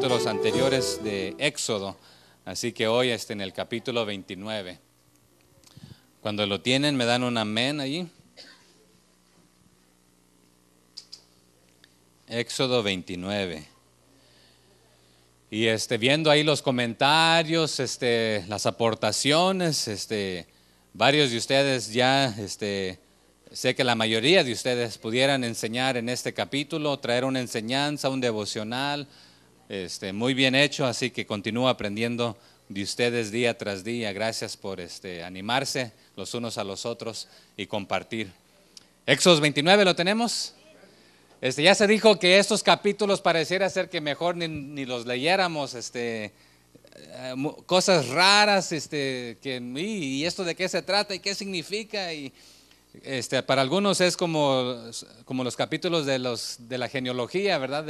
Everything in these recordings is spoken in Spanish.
capítulos anteriores de Éxodo, así que hoy en el capítulo 29. Cuando lo tienen, me dan un amén allí. Éxodo 29. Y viendo ahí los comentarios, las aportaciones, varios de ustedes ya, sé que la mayoría de ustedes pudieran enseñar en este capítulo, traer una enseñanza, un devocional, muy bien hecho, así que continúo aprendiendo de ustedes día tras día. Gracias por animarse los unos a los otros y compartir. Éxodo 29, ¿lo tenemos? Ya se dijo que estos capítulos pareciera ser que mejor ni los leyéramos, cosas raras, y esto de qué se trata y qué significa, y para algunos es como los capítulos de la genealogía, ¿verdad?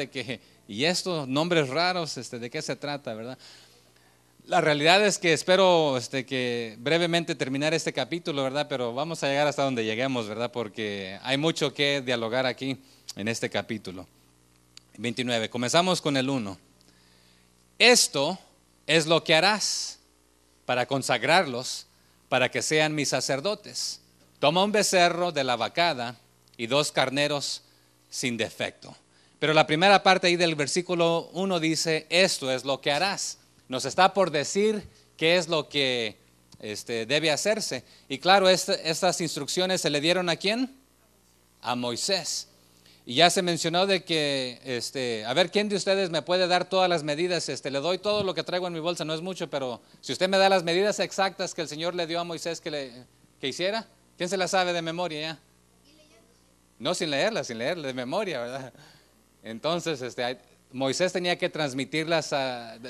Y estos nombres raros, ¿de qué se trata, verdad? La realidad es que espero que brevemente terminar este capítulo, ¿verdad? Pero vamos a llegar hasta donde lleguemos, ¿verdad? Porque hay mucho que dialogar aquí en este capítulo 29. Comenzamos con el 1. Esto es lo que harás para consagrarlos, para que sean mis sacerdotes. Toma un becerro de la vacada y 2 carneros sin defecto. Pero la primera parte ahí del versículo 1 dice, esto es lo que harás. Nos está por decir qué es lo que debe hacerse. Y claro, estas instrucciones se le dieron ¿a quién? A Moisés. Y ya se mencionó de que, a ver, ¿quién de ustedes me puede dar todas las medidas? Le doy todo lo que traigo en mi bolsa, no es mucho, pero si usted me da las medidas exactas que el Señor le dio a Moisés que hiciera, ¿quién se las sabe de memoria ya? No, sin leerla de memoria, ¿verdad? Entonces, Moisés tenía que transmitir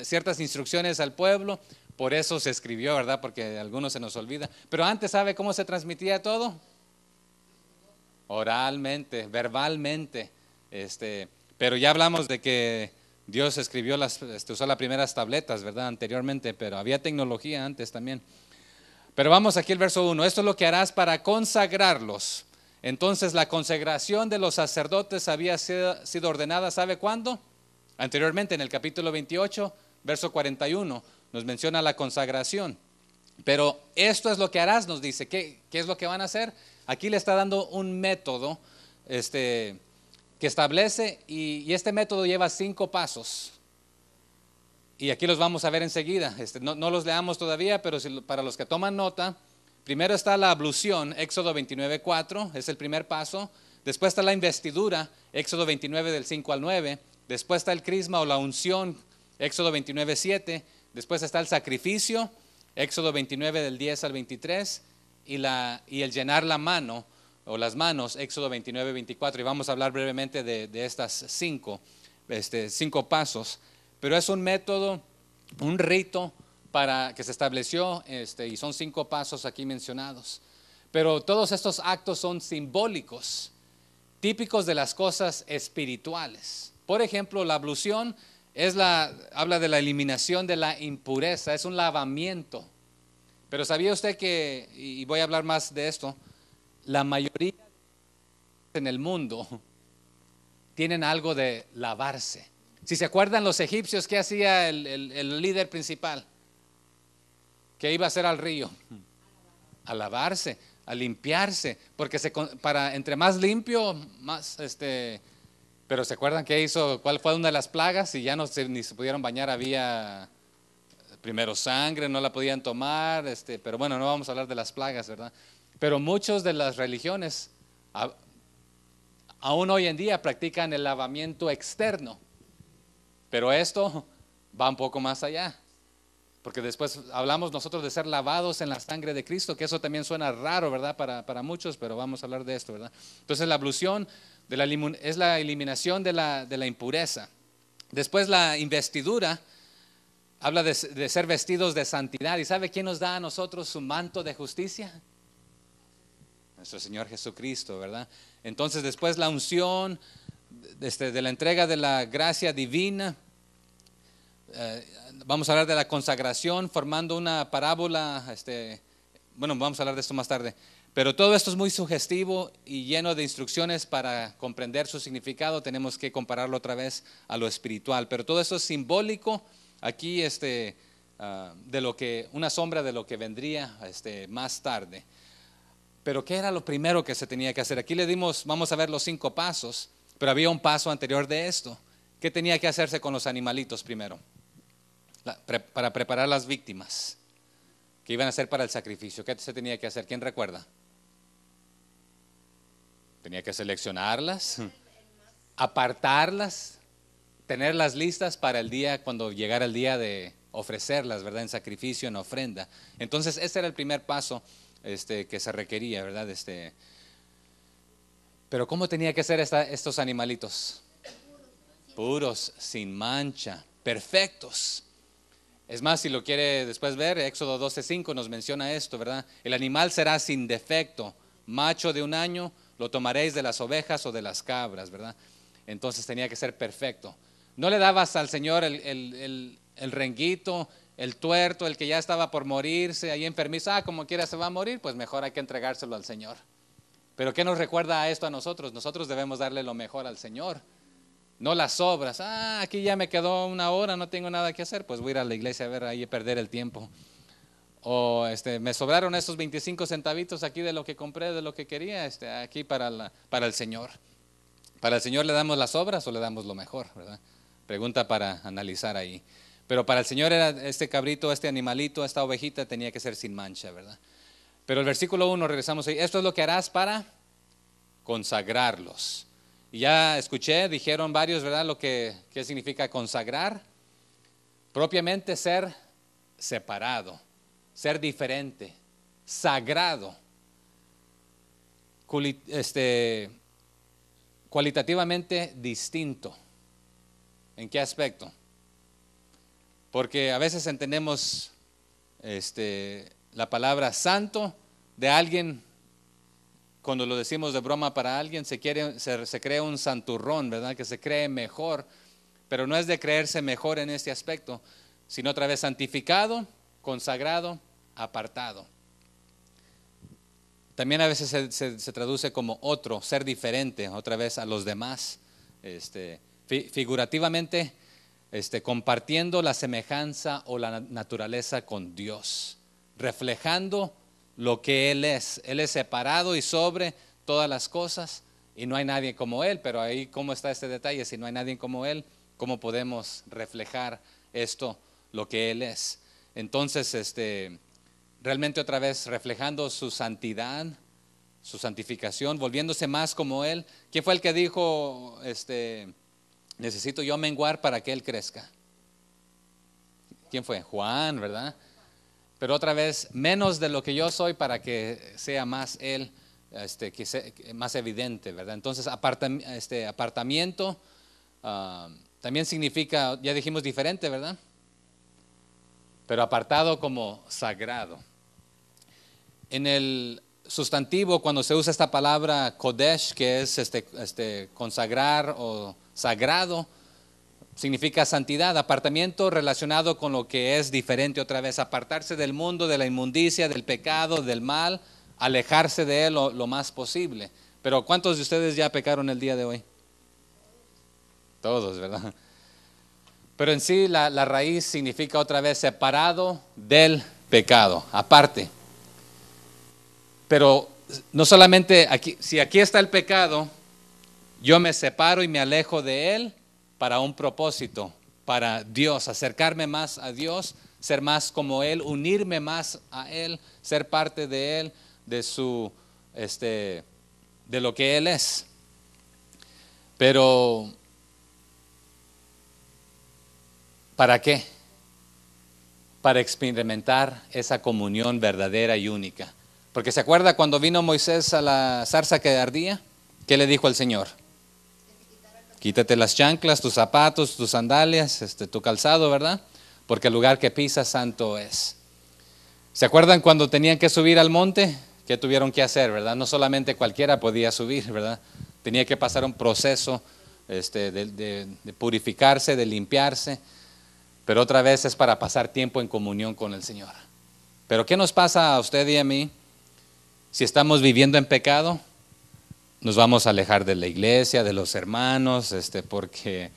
ciertas instrucciones al pueblo, por eso se escribió, ¿verdad? Porque a algunos se nos olvida. Pero antes, ¿sabe cómo se transmitía todo? Oralmente, verbalmente. Pero ya hablamos de que Dios escribió usó las primeras tabletas, ¿verdad? Anteriormente, pero había tecnología antes también. Pero vamos aquí al verso 1. Esto es lo que harás para consagrarlos. Entonces la consagración de los sacerdotes había sido ordenada, ¿sabe cuándo? Anteriormente en el capítulo 28, verso 41, nos menciona la consagración. Pero esto es lo que harás, nos dice. ¿Qué es lo que van a hacer? Aquí le está dando un método que establece y este método lleva 5 pasos. Y aquí los vamos a ver enseguida. No los leamos todavía, pero para los que toman nota, primero está la ablución, Éxodo 29:4, es el primer paso. Después está la investidura, Éxodo 29 del 5 al 9. Después está el crisma o la unción, Éxodo 29:7. Después está el sacrificio, Éxodo 29 del 10 al 23. Y el llenar la mano o las manos, Éxodo 29:24. Y vamos a hablar brevemente de estas 5 pasos. Pero es un método, un rito para que se estableció, y son 5 pasos aquí mencionados. Pero todos estos actos son simbólicos, típicos de las cosas espirituales. Por ejemplo, la ablución habla de la eliminación de la impureza, es un lavamiento. Pero ¿sabía usted que, y voy a hablar más de esto, la mayoría en el mundo tienen algo de lavarse? Si se acuerdan los egipcios, ¿qué hacía el líder principal? ¿Qué iba a hacer al río? A lavarse, a limpiarse, porque entre más limpio, más pero ¿se acuerdan qué hizo? ¿Cuál fue una de las plagas? Y ya ni se pudieron bañar, había primero sangre, no la podían tomar, pero bueno, no vamos a hablar de las plagas, ¿verdad? Pero muchos de las religiones aún hoy en día practican el lavamiento externo, pero esto va un poco más allá, porque después hablamos nosotros de ser lavados en la sangre de Cristo, que eso también suena raro, ¿verdad? Para muchos, pero vamos a hablar de esto, ¿verdad? Entonces la ablución es la eliminación de la impureza. Después la investidura habla de ser vestidos de santidad. ¿Y sabe quién nos da a nosotros su manto de justicia? Nuestro Señor Jesucristo, ¿verdad? Entonces después la unción, de la entrega de la gracia divina. Vamos a hablar de la consagración formando una parábola. Bueno, vamos a hablar de esto más tarde. Pero todo esto es muy sugestivo y lleno de instrucciones para comprender su significado. Tenemos que compararlo otra vez a lo espiritual. Pero todo esto es simbólico aquí de lo que, una sombra de lo que vendría más tarde. Pero ¿qué era lo primero que se tenía que hacer? Aquí le dimos, vamos a ver los 5 pasos, pero había un paso anterior de esto. ¿Qué tenía que hacerse con los animalitos primero? Para preparar las víctimas que iban a ser para el sacrificio. ¿Qué se tenía que hacer? ¿Quién recuerda? Tenía que seleccionarlas, apartarlas, tenerlas listas para el día, cuando llegara el día de ofrecerlas, ¿verdad? En sacrificio, en ofrenda. Entonces, ese era el primer paso que se requería, ¿verdad? Pero ¿cómo tenía que ser estos animalitos? Puros, sin mancha, perfectos. Es más, si lo quiere después ver, Éxodo 12:5 nos menciona esto, ¿verdad? El animal será sin defecto, macho de 1 año, lo tomaréis de las ovejas o de las cabras, ¿verdad? Entonces tenía que ser perfecto. No le dabas al Señor el renguito, el tuerto, el que ya estaba por morirse, ahí enfermizo, como quiera se va a morir, pues mejor hay que entregárselo al Señor. Pero ¿qué nos recuerda a esto a nosotros? Nosotros debemos darle lo mejor al Señor. No las obras. Aquí ya me quedó 1 hora, no tengo nada que hacer, pues voy a ir a la iglesia a ver ahí perder el tiempo. O me sobraron esos 25 centavitos aquí de lo que compré, de lo que quería, aquí para el Señor. ¿Para el Señor le damos las obras o le damos lo mejor, verdad? Pregunta para analizar ahí. Pero para el Señor era este cabrito, este animalito, esta ovejita tenía que ser sin mancha, ¿verdad? Pero el versículo 1, regresamos ahí. Esto es lo que harás para consagrarlos. Y ya escuché, dijeron varios, ¿verdad? ¿Qué significa consagrar? Propiamente ser separado, ser diferente, sagrado, cualitativamente distinto. ¿En qué aspecto? Porque a veces entendemos la palabra santo de alguien. Cuando lo decimos de broma para alguien, se cree un santurrón, ¿verdad? Que se cree mejor, pero no es de creerse mejor en este aspecto, sino otra vez santificado, consagrado, apartado. También a veces se traduce como otro, ser diferente, otra vez a los demás. Figurativamente, compartiendo la semejanza o la naturaleza con Dios, reflejando lo que Él es separado y sobre todas las cosas y no hay nadie como Él. Pero ahí, ¿cómo está este detalle? Si no hay nadie como Él, ¿cómo podemos reflejar esto, lo que Él es? Entonces, realmente otra vez reflejando su santidad, su santificación, volviéndose más como Él. ¿Quién fue el que dijo, necesito yo menguar para que Él crezca? ¿Quién fue? Juan, ¿verdad? Pero otra vez, menos de lo que yo soy para que sea más Él, que sea más evidente, ¿verdad? Entonces, apartamiento también significa, ya dijimos diferente, ¿verdad? Pero apartado como sagrado. En el sustantivo, cuando se usa esta palabra kodesh, que es consagrar o sagrado, significa santidad, apartamiento relacionado con lo que es diferente, otra vez, apartarse del mundo, de la inmundicia, del pecado, del mal, alejarse de él lo más posible. Pero ¿cuántos de ustedes ya pecaron el día de hoy? Todos, ¿verdad? Pero en sí la raíz significa otra vez separado del pecado, aparte. Pero no solamente aquí, si aquí está el pecado, yo me separo y me alejo de él para un propósito, para Dios, acercarme más a Dios, ser más como Él, unirme más a Él, ser parte de Él, de lo que Él es. Pero, ¿para qué? Para experimentar esa comunión verdadera y única. Porque ¿se acuerda cuando vino Moisés a la zarza que ardía? ¿Qué le dijo el Señor? Quítate las chanclas, tus zapatos, tus sandalias, tu calzado, ¿verdad? Porque el lugar que pisas santo es. ¿Se acuerdan cuando tenían que subir al monte? ¿Qué tuvieron que hacer, verdad? No solamente cualquiera podía subir, ¿verdad? Tenía que pasar un proceso de purificarse, de limpiarse, pero otra vez es para pasar tiempo en comunión con el Señor. Pero ¿qué nos pasa a usted y a mí? Si estamos viviendo en pecado, nos vamos a alejar de la iglesia, de los hermanos, porque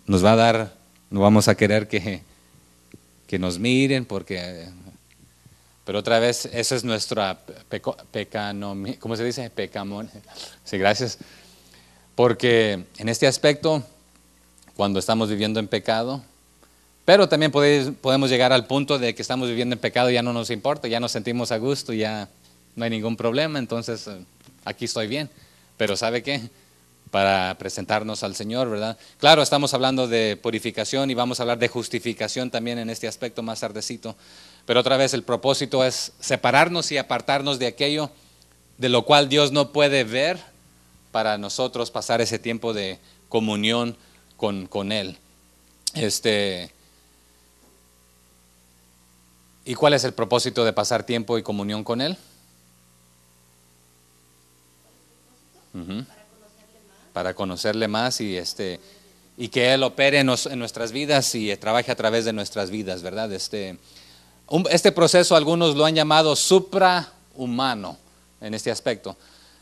nos va a dar, no vamos a querer que nos miren, pero otra vez, esa es nuestra ¿cómo se dice? Pecamón. Sí, gracias. Porque en este aspecto, cuando estamos viviendo en pecado, pero también podemos llegar al punto de que estamos viviendo en pecado y ya no nos importa, ya nos sentimos a gusto, ya no hay ningún problema, entonces aquí estoy bien. Pero ¿sabe qué? Para presentarnos al Señor, ¿verdad? Claro, estamos hablando de purificación y vamos a hablar de justificación también en este aspecto más tardecito. Pero otra vez el propósito es separarnos y apartarnos de aquello de lo cual Dios no puede ver para nosotros pasar ese tiempo de comunión con Él. ¿Y cuál es el propósito de pasar tiempo y comunión con Él? Para conocerle más y que Él opere en nuestras vidas y trabaje a través de nuestras vidas, ¿verdad? Este proceso algunos lo han llamado suprahumano en este aspecto.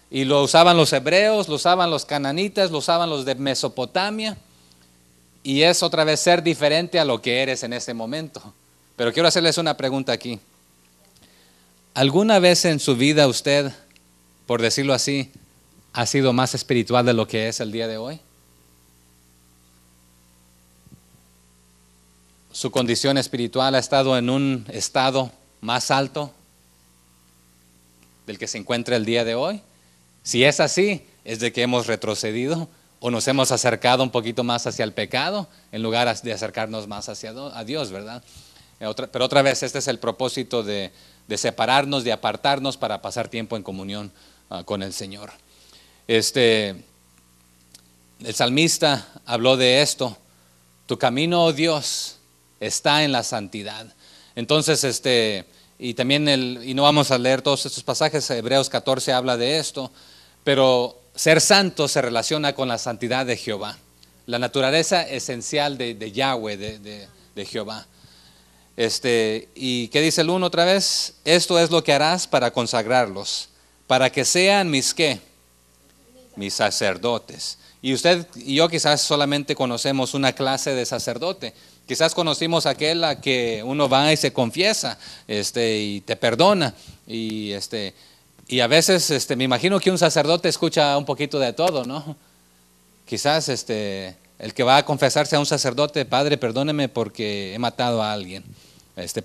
Y lo usaban los hebreos, lo usaban los cananitas, lo usaban los de Mesopotamia. Y es otra vez ser diferente a lo que eres en este momento. Pero quiero hacerles una pregunta aquí. ¿Alguna vez en su vida usted, por decirlo así, ha sido más espiritual de lo que es el día de hoy? ¿Su condición espiritual ha estado en un estado más alto del que se encuentra el día de hoy? Si es así, es de que hemos retrocedido o nos hemos acercado un poquito más hacia el pecado en lugar de acercarnos más a Dios, ¿verdad? Pero otra vez, este es el propósito de separarnos, de apartarnos para pasar tiempo en comunión con el Señor. El salmista habló de esto: tu camino, oh Dios, está en la santidad. Entonces, y también y no vamos a leer todos estos pasajes, Hebreos 14 habla de esto, pero ser santo se relaciona con la santidad de Jehová, la naturaleza esencial de Yahweh, de Jehová. ¿Y qué dice el 1 otra vez? Esto es lo que harás para consagrarlos, para que sean mis ¿qué? Mis sacerdotes. Y usted y yo quizás solamente conocemos una clase de sacerdote. Quizás conocimos aquel a que uno va y se confiesa, y te perdona. Y a veces me imagino que un sacerdote escucha un poquito de todo, ¿no? Quizás el que va a confesarse a un sacerdote: Padre, perdóneme porque he matado a alguien.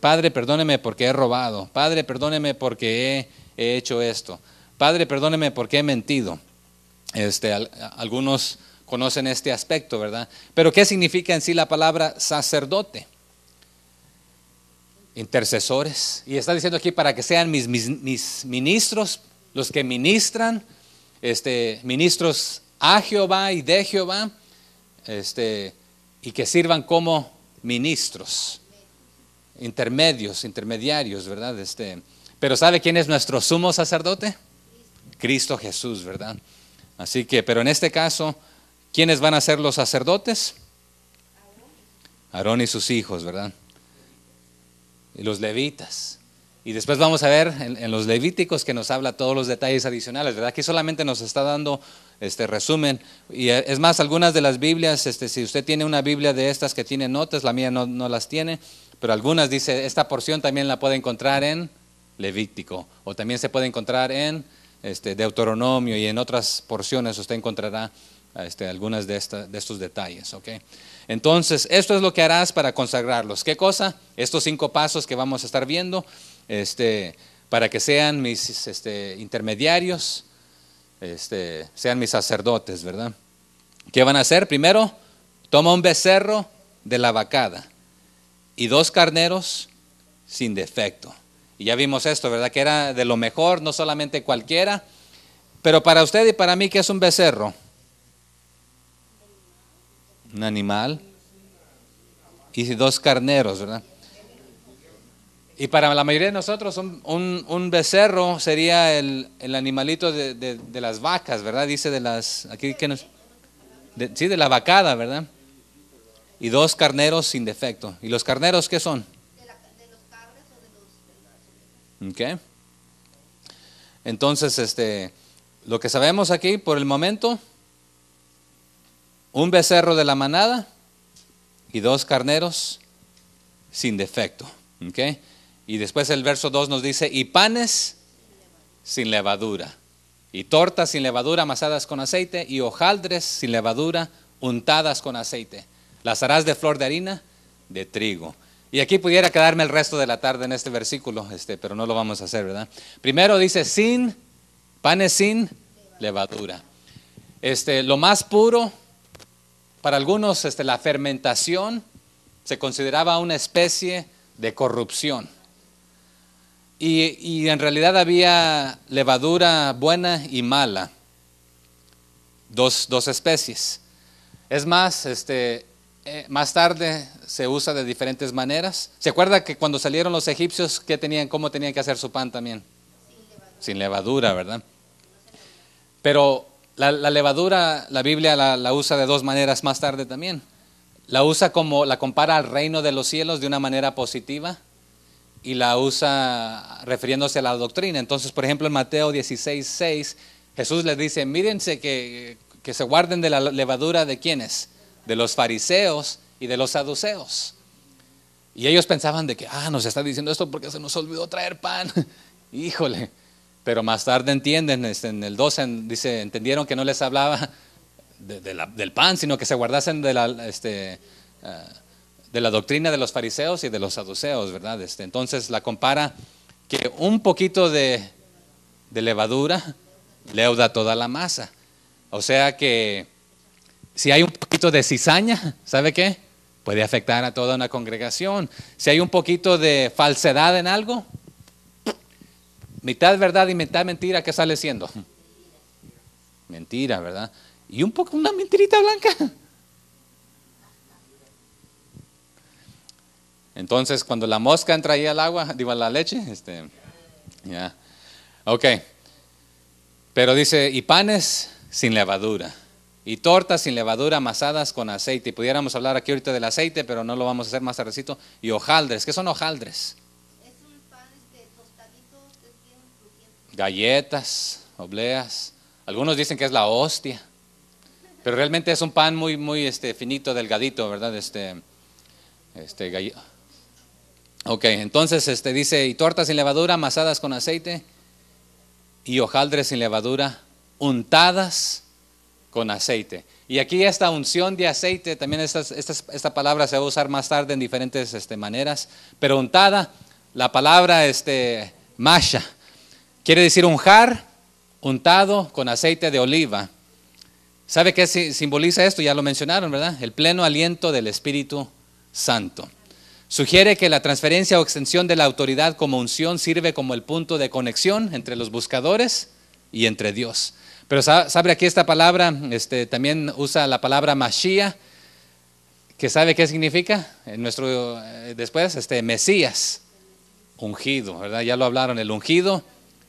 Padre, perdóneme porque he robado. Padre, perdóneme porque he hecho esto. Padre, perdóneme porque he mentido. Algunos conocen este aspecto, ¿verdad? Pero ¿qué significa en sí la palabra sacerdote? Intercesores. Y está diciendo aquí para que sean mis ministros, los que ministran, ministros a Jehová y de Jehová, y que sirvan como ministros, intermediarios, ¿verdad? Pero ¿sabe quién es nuestro sumo sacerdote? Cristo Jesús, ¿verdad? Así que, pero en este caso, ¿quiénes van a ser los sacerdotes? Aarón y sus hijos, ¿verdad? Y los levitas. Y después vamos a ver en los levíticos que nos habla todos los detalles adicionales, ¿verdad? Aquí solamente nos está dando resumen. Y es más, algunas de las Biblias, si usted tiene una Biblia de estas que tiene notas, la mía no las tiene, pero algunas dice, esta porción también la puede encontrar en Levítico, o también se puede encontrar en Deuteronomio, y en otras porciones usted encontrará algunas de estos detalles, ¿ok? Entonces, esto es lo que harás para consagrarlos. ¿Qué cosa? Estos 5 pasos que vamos a estar viendo, para que sean mis intermediarios, sean mis sacerdotes, ¿verdad? ¿Qué van a hacer? Primero, toma un becerro de la vacada y 2 carneros sin defecto. Y ya vimos esto, ¿verdad? Que era de lo mejor, no solamente cualquiera. Pero para usted y para mí, ¿qué es un becerro? Un animal. Y 2 carneros, ¿verdad? Y para la mayoría de nosotros, un becerro sería el animalito de las vacas, ¿verdad? Dice de las, aquí que nos, sí, de la vacada, ¿verdad? Y 2 carneros sin defecto. ¿Y los carneros qué son? Okay. Entonces, lo que sabemos aquí por el momento, un becerro de la manada y 2 carneros sin defecto. ¿Okay? Y después el verso 2 nos dice, y panes sin levadura, y tortas sin levadura amasadas con aceite, y hojaldres sin levadura untadas con aceite. Las harás de flor de harina de trigo. Y aquí pudiera quedarme el resto de la tarde en este versículo, pero no lo vamos a hacer, ¿verdad? Primero dice panes sin levadura. Lo más puro, para algunos, la fermentación se consideraba una especie de corrupción. Y en realidad había levadura buena y mala, dos especies. Es más, más tarde se usa de diferentes maneras. ¿Se acuerda que cuando salieron los egipcios, cómo tenían que hacer su pan también? Sin levadura, ¿verdad? Pero la levadura, la Biblia la usa de 2 maneras más tarde también. La compara al reino de los cielos de una manera positiva, y la usa refiriéndose a la doctrina. Entonces, por ejemplo, en Mateo 16:6, Jesús les dice, mírense que se guarden de la levadura de ¿quiénes? De los fariseos y de los saduceos. Y ellos pensaban de que, nos está diciendo esto porque se nos olvidó traer pan. Híjole. Pero más tarde entienden, en el 12 dice, entendieron que no les hablaba del pan, sino que se guardasen de la doctrina de los fariseos y de los saduceos, ¿verdad? Entonces la compara que un poquito de levadura leuda toda la masa. O sea que si hay un poquito de cizaña, ¿sabe qué? Puede afectar a toda una congregación. Si hay un poquito de falsedad en algo, mitad verdad y mitad mentira, ¿qué sale siendo? Mentira, ¿verdad? Y una mentirita blanca. Entonces, cuando la mosca entra ahí al agua, a la leche, ya. Ok. Pero dice, y panes sin levadura, y tortas sin levadura amasadas con aceite. Y pudiéramos hablar aquí ahorita del aceite, pero no lo vamos a hacer más tardecito. Y hojaldres. ¿Qué son hojaldres? Es un pan tostadito, que es bien crujiente. Galletas, obleas. Algunos dicen que es la hostia, pero realmente es un pan muy, muy finito, delgadito, ¿verdad? Ok, entonces dice, y tortas sin levadura amasadas con aceite, y hojaldres sin levadura untadas con aceite. Y aquí esta unción de aceite, también esta palabra se va a usar más tarde en diferentes maneras, pero untada, la palabra masha, quiere decir unjar, untado con aceite de oliva. ¿Sabe qué simboliza esto? Ya lo mencionaron, ¿verdad? El pleno aliento del Espíritu Santo. Sugiere que la transferencia o extensión de la autoridad como unción sirve como el punto de conexión entre los buscadores y entre Dios. Pero sabe aquí esta palabra, también usa la palabra Mashiach, que sabe qué significa después, Mesías, ungido, ¿verdad? Ya lo hablaron, el ungido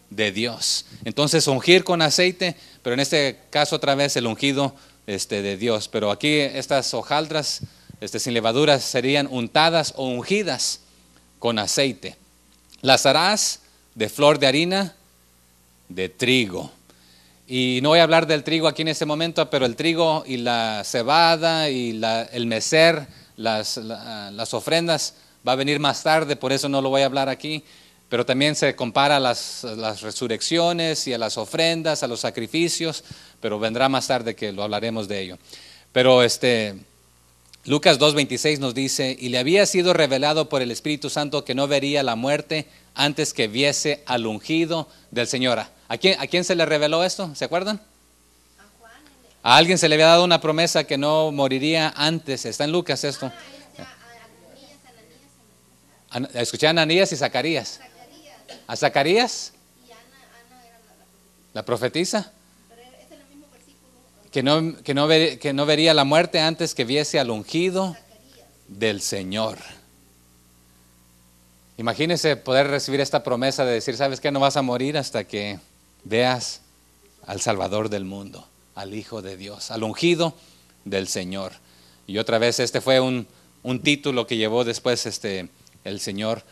de Dios. Entonces ungir con aceite, pero en este caso otra vez el ungido de Dios. Pero aquí estas hojaldras sin levaduras serían untadas o ungidas con aceite. Las harás de flor de harina de trigo. Y no voy a hablar del trigo aquí en este momento, pero el trigo y la cebada y el mecer, las ofrendas, va a venir más tarde, por eso no lo voy a hablar aquí. Pero también se compara a las resurrecciones y a las ofrendas, a los sacrificios, pero vendrá más tarde que lo hablaremos de ello. Pero Lucas 2:26 nos dice, y le había sido revelado por el Espíritu Santo que no vería la muerte antes que viese al ungido del Señor. ¿A quién se le reveló esto? ¿Se acuerdan? A Juan. A alguien se le había dado una promesa que no moriría antes. Está en Lucas esto. Escuché a Ananías y Zacarías. ¿A Zacarías? Y Ana era ¿La profetisa? pero es en el mismo versículo. Que no vería la muerte antes que viese al ungido del Señor. Imagínese poder recibir esta promesa de decir, ¿sabes qué? No vas a morir hasta que veas al Salvador del mundo, al Hijo de Dios, al ungido del Señor. Y otra vez fue un título que llevó después el Señor,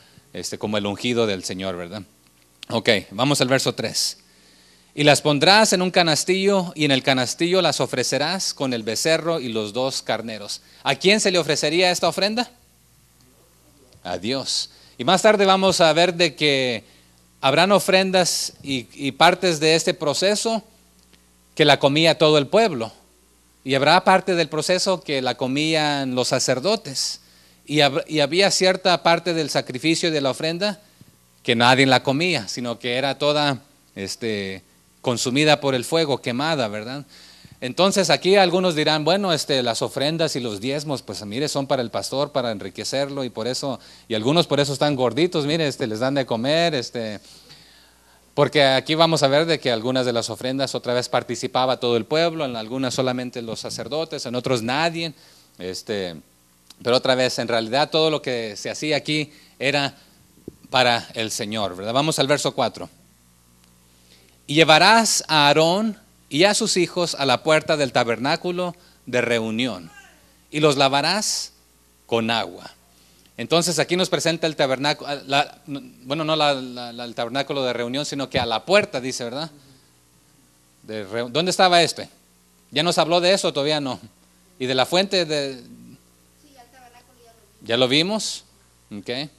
como el ungido del Señor, ¿verdad? Ok, vamos al verso 3. Y las pondrás en un canastillo, y en el canastillo las ofrecerás con el becerro y los 2 carneros. ¿A quién se le ofrecería esta ofrenda? A Dios. Y más tarde vamos a ver de que habrán ofrendas y partes de este proceso que la comía todo el pueblo. Y habrá parte del proceso que la comían los sacerdotes. Y había cierta parte del sacrificio y de la ofrenda que nadie la comía, sino que era toda consumida por el fuego, quemada, ¿verdad? Entonces aquí algunos dirán, bueno, las ofrendas y los diezmos, pues mire, son para el pastor, para enriquecerlo, y por eso, y algunos por eso están gorditos, mire, les dan de comer, porque aquí vamos a ver de que algunas de las ofrendas otra vez participaba todo el pueblo, en algunas solamente los sacerdotes, en otros nadie, pero otra vez, en realidad todo lo que se hacía aquí era para el Señor, ¿verdad? Vamos al verso 4. Y llevarás a Aarón y a sus hijos a la puerta del tabernáculo de reunión, y los lavarás con agua. Entonces aquí nos presenta el tabernáculo, bueno, no el tabernáculo de reunión, sino que a la puerta, dice, ¿verdad? ¿Dónde estaba este? ¿Ya nos habló de eso? Todavía no. ¿Y de la fuente? Sí, el tabernáculo ¿Ya lo vimos? Okay.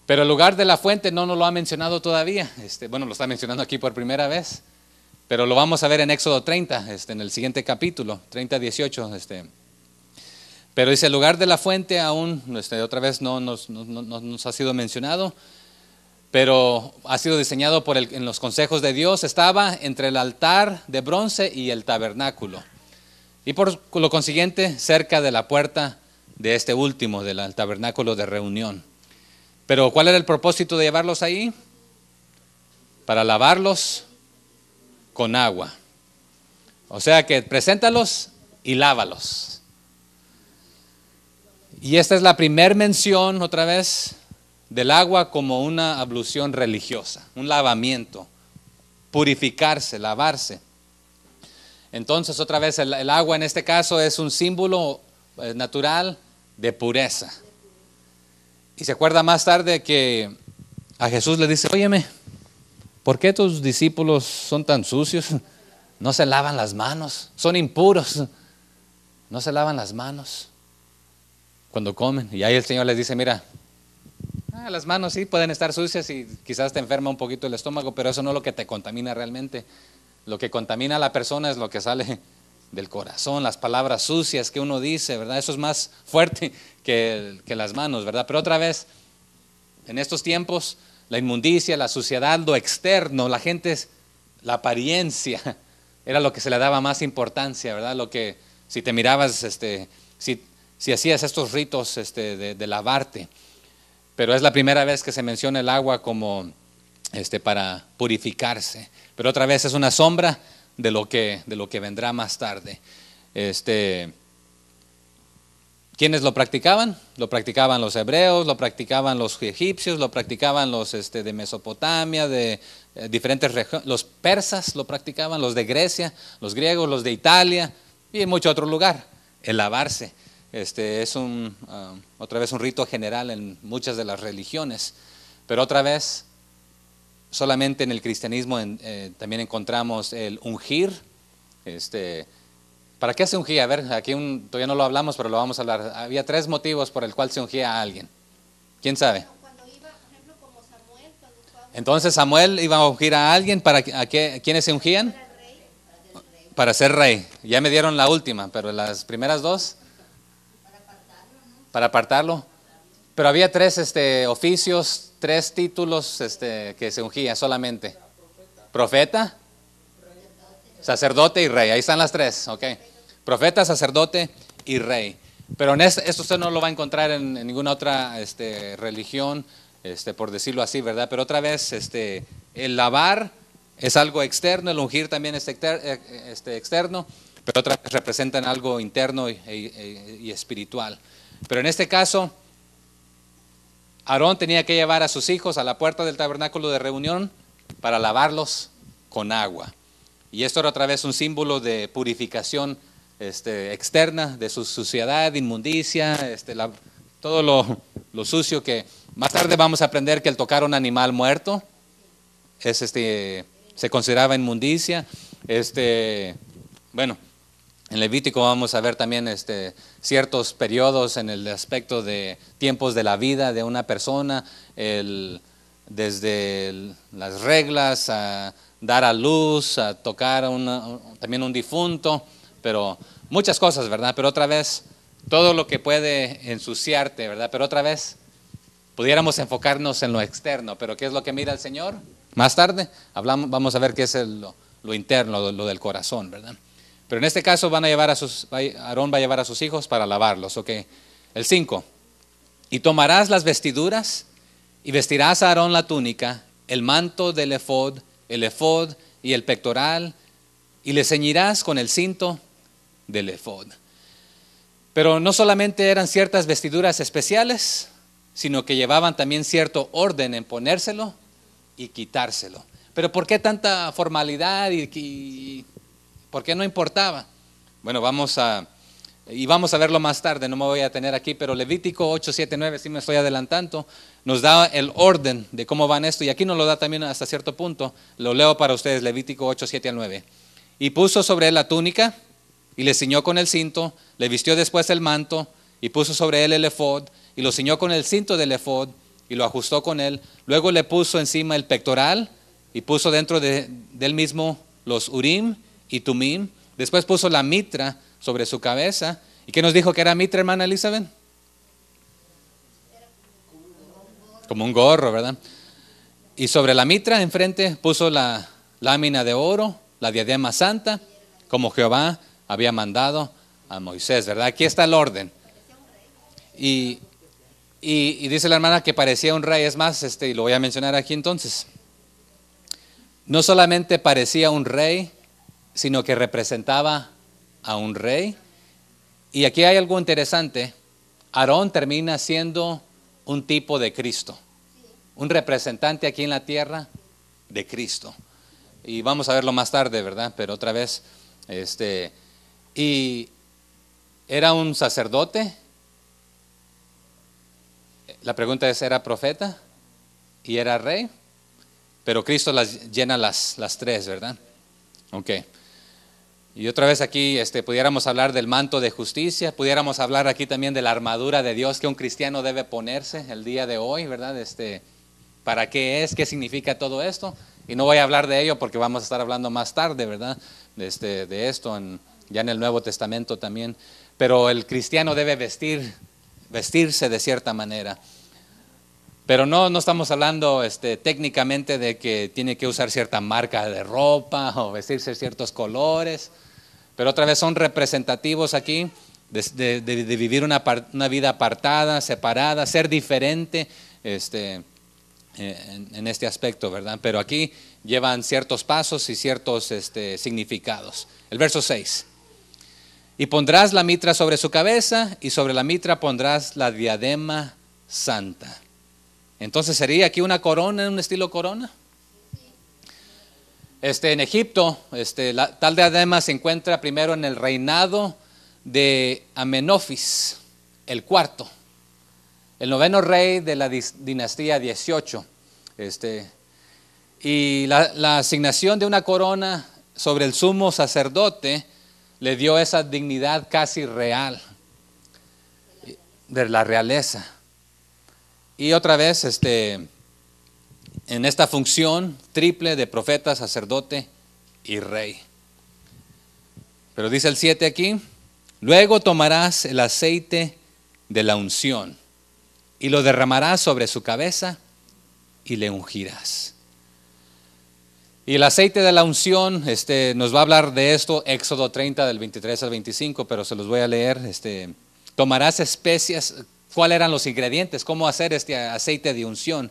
Pero el lugar de la fuente no nos lo ha mencionado todavía. Bueno, lo está mencionando aquí por primera vez, pero lo vamos a ver en Éxodo 30, en el siguiente capítulo, 30:18. Pero dice, el lugar de la fuente aún, otra vez no nos ha sido mencionado, pero ha sido diseñado en los consejos de Dios. Estaba entre el altar de bronce y el tabernáculo, y por lo consiguiente cerca de la puerta de este último, del tabernáculo de reunión. Pero ¿cuál era el propósito de llevarlos ahí? Para lavarlos con agua. O sea que preséntalos y lávalos. Y esta es la primera mención, otra vez, del agua como una ablución religiosa, un lavamiento, purificarse, lavarse. Entonces, otra vez, el agua en este caso es un símbolo natural de pureza. Y se acuerda más tarde que a Jesús le dice, óyeme, ¿por qué tus discípulos son tan sucios? No se lavan las manos, son impuros, no se lavan las manos cuando comen. Y ahí el Señor les dice, mira, las manos sí pueden estar sucias y quizás te enferma un poquito el estómago, pero eso no es lo que te contamina realmente. Lo que contamina a la persona es lo que sale del corazón, las palabras sucias que uno dice, ¿verdad? Eso es más fuerte que las manos, ¿verdad? Pero otra vez, en estos tiempos, la inmundicia, la suciedad, lo externo, la gente, la apariencia, era lo que se le daba más importancia, ¿verdad? Lo que, si te mirabas, si hacías estos ritos de lavarte. Pero es la primera vez que se menciona el agua como para purificarse. Pero otra vez es una sombra de lo que vendrá más tarde. ¿Quiénes lo practicaban? Lo practicaban los hebreos, lo practicaban los egipcios, lo practicaban los de Mesopotamia, de diferentes regiones. Los persas lo practicaban, los de Grecia, los griegos, los de Italia y en mucho otro lugar. El lavarse. Es otra vez un rito general en muchas de las religiones. Pero otra vez, solamente en el cristianismo también encontramos el ungir. ¿Para qué se ungía? A ver, aquí todavía no lo hablamos, pero lo vamos a hablar. Había 3 motivos por el cual se ungía a alguien. ¿Quién sabe? Cuando iba, por ejemplo, como Samuel, cuando fue Entonces Samuel iba a ungir a alguien. ¿Quiénes se ungían? el rey, Para ser rey. Ya me dieron la última, pero las primeras 2. Para apartarlo. Pero había 3 oficios, 3 títulos que se ungía solamente. Profeta, sacerdote y rey. Ahí están las 3, ok. Profeta, sacerdote y rey. Pero esto usted no lo va a encontrar en ninguna otra religión, por decirlo así, ¿verdad? Pero otra vez, el lavar es algo externo, el ungir también es externo, pero otra vez representan algo interno y espiritual. Pero en este caso, Aarón tenía que llevar a sus hijos a la puerta del tabernáculo de reunión para lavarlos con agua. Y esto era otra vez un símbolo de purificación externa, de su suciedad, inmundicia, todo lo sucio que más tarde vamos a aprender que el tocar un animal muerto es se consideraba inmundicia. Bueno, en Levítico vamos a ver también ciertos periodos en el aspecto de tiempos de la vida de una persona, desde las reglas a dar a luz, a tocar también un difunto, pero muchas cosas, ¿verdad? Pero otra vez, todo lo que puede ensuciarte, ¿verdad? Pero otra vez, pudiéramos enfocarnos en lo externo, pero ¿qué es lo que mira el Señor? Más tarde vamos a ver qué es lo interno, lo del corazón, ¿verdad? Pero en este caso Aarón va a llevar a sus hijos para lavarlos, ¿ok? El 5. Y tomarás las vestiduras y vestirás a Aarón la túnica, el manto del efod, el efod y el pectoral, y le ceñirás con el cinto del efod. Pero no solamente eran ciertas vestiduras especiales, sino que llevaban también cierto orden en ponérselo y quitárselo. Pero ¿por qué tanta formalidad y por qué no importaba? Bueno, vamos a verlo más tarde, no me voy a detener aquí, pero Levítico 8, 7, 9, sí me estoy adelantando, nos da el orden de cómo van esto, y aquí nos lo da también hasta cierto punto. Lo leo para ustedes, Levítico 8, 7 al 9. Y puso sobre él la túnica, y le ciñó con el cinto, le vistió después el manto, y puso sobre él el efod, y lo ciñó con el cinto del efod, y lo ajustó con él. Luego le puso encima el pectoral, y puso dentro del mismo los urim y tumim. Después puso la mitra sobre su cabeza. ¿Y qué nos dijo que era mitra, hermana Elizabeth? Como un gorro, ¿verdad? Y sobre la mitra enfrente puso la lámina de oro, la diadema santa, como Jehová había mandado a Moisés, ¿verdad? Aquí está el orden. Y dice la hermana que parecía un rey. Es más, y lo voy a mencionar aquí entonces. No solamente parecía un rey, sino que representaba a un rey. Y aquí hay algo interesante. Aarón termina siendo un tipo de Cristo, un representante aquí en la tierra de Cristo. Y vamos a verlo más tarde, ¿verdad? Pero otra vez, y era un sacerdote. La pregunta es, ¿era profeta y era rey? Pero Cristo las llena las tres, ¿verdad? Ok. Y otra vez aquí pudiéramos hablar del manto de justicia, pudiéramos hablar aquí también de la armadura de Dios que un cristiano debe ponerse el día de hoy, ¿verdad? ¿Para qué es? ¿Qué significa todo esto? Y no voy a hablar de ello porque vamos a estar hablando más tarde, ¿verdad? De esto ya en el Nuevo Testamento también. Pero el cristiano debe vestirse de cierta manera. Pero no estamos hablando técnicamente de que tiene que usar cierta marca de ropa o vestirse ciertos colores. Pero otra vez son representativos aquí de vivir una vida apartada, separada, ser diferente en este aspecto, ¿verdad? Pero aquí llevan ciertos pasos y ciertos significados. El verso 6. Y pondrás la mitra sobre su cabeza, y sobre la mitra pondrás la diadema santa. Entonces, ¿sería aquí una corona, en un estilo corona? En Egipto, tal diadema se encuentra primero en el reinado de Amenofis, el cuarto, el noveno rey de la dinastía 18. Y la asignación de una corona sobre el sumo sacerdote le dio esa dignidad casi real de la realeza. Y otra vez, en esta función triple de profeta, sacerdote y rey. Pero dice el 7 aquí, luego tomarás el aceite de la unción y lo derramarás sobre su cabeza y le ungirás. Y el aceite de la unción, nos va a hablar de esto, Éxodo 30 del 23 al 25, pero se los voy a leer. Tomarás especias. ¿Cuáles eran los ingredientes? ¿Cómo hacer este aceite de unción?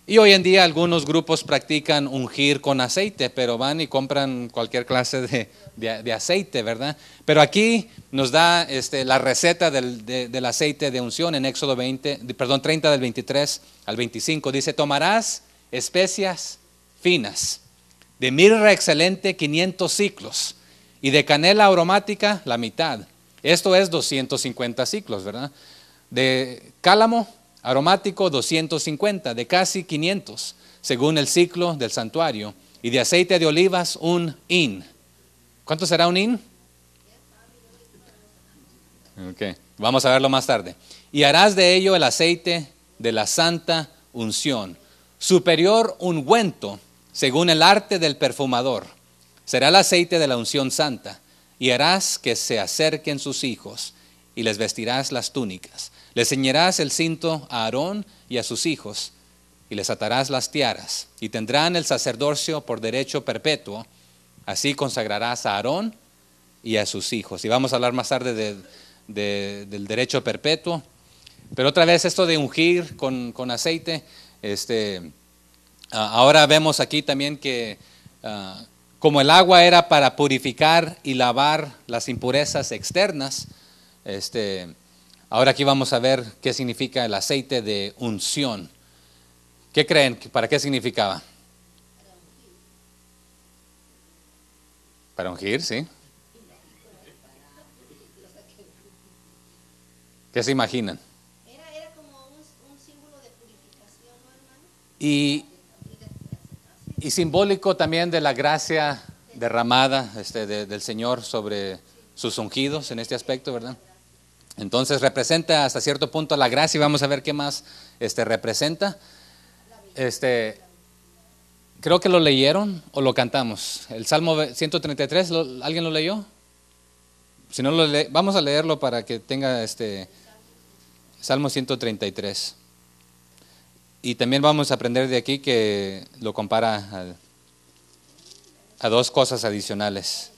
Y hoy en día algunos grupos practican ungir con aceite, pero van y compran cualquier clase de aceite, ¿verdad? Pero aquí nos da la receta del aceite de unción en Éxodo 30 del 23 al 25. Dice, tomarás especias finas, de mirra excelente 500 ciclos, y de canela aromática la mitad. Esto es 250 ciclos, ¿verdad? De cálamo aromático 250, de casi 500, según el ciclo del santuario, Y de aceite de olivas, un hin. ¿Cuánto será un hin? Ok, vamos a verlo más tarde. Y harás de ello el aceite de la santa unción, superior ungüento, según el arte del perfumador. Será el aceite de la unción santa, y harás que se acerquen sus hijos, y les vestirás las túnicas. Les ceñirás el cinto a Aarón y a sus hijos, y les atarás las tiaras, y tendrán el sacerdocio por derecho perpetuo. Así consagrarás a Aarón y a sus hijos. Y vamos a hablar más tarde del derecho perpetuo. Pero otra vez esto de ungir con aceite, ahora vemos aquí también que como el agua era para purificar y lavar las impurezas externas, ahora aquí vamos a ver qué significa el aceite de unción. ¿Qué creen? ¿Para qué significaba? Para ungir, sí. ¿Qué se imaginan? Era como un símbolo de purificación, ¿no, hermano? Y simbólico también de la gracia derramada del Señor sobre sus ungidos en este aspecto, ¿verdad? Entonces representa hasta cierto punto la gracia, y vamos a ver qué más representa. Creo que lo leyeron o lo cantamos. El Salmo 133, ¿alguien lo leyó? Si no vamos a leerlo para que tenga Salmo 133. Y también vamos a aprender de aquí que lo compara a dos cosas adicionales.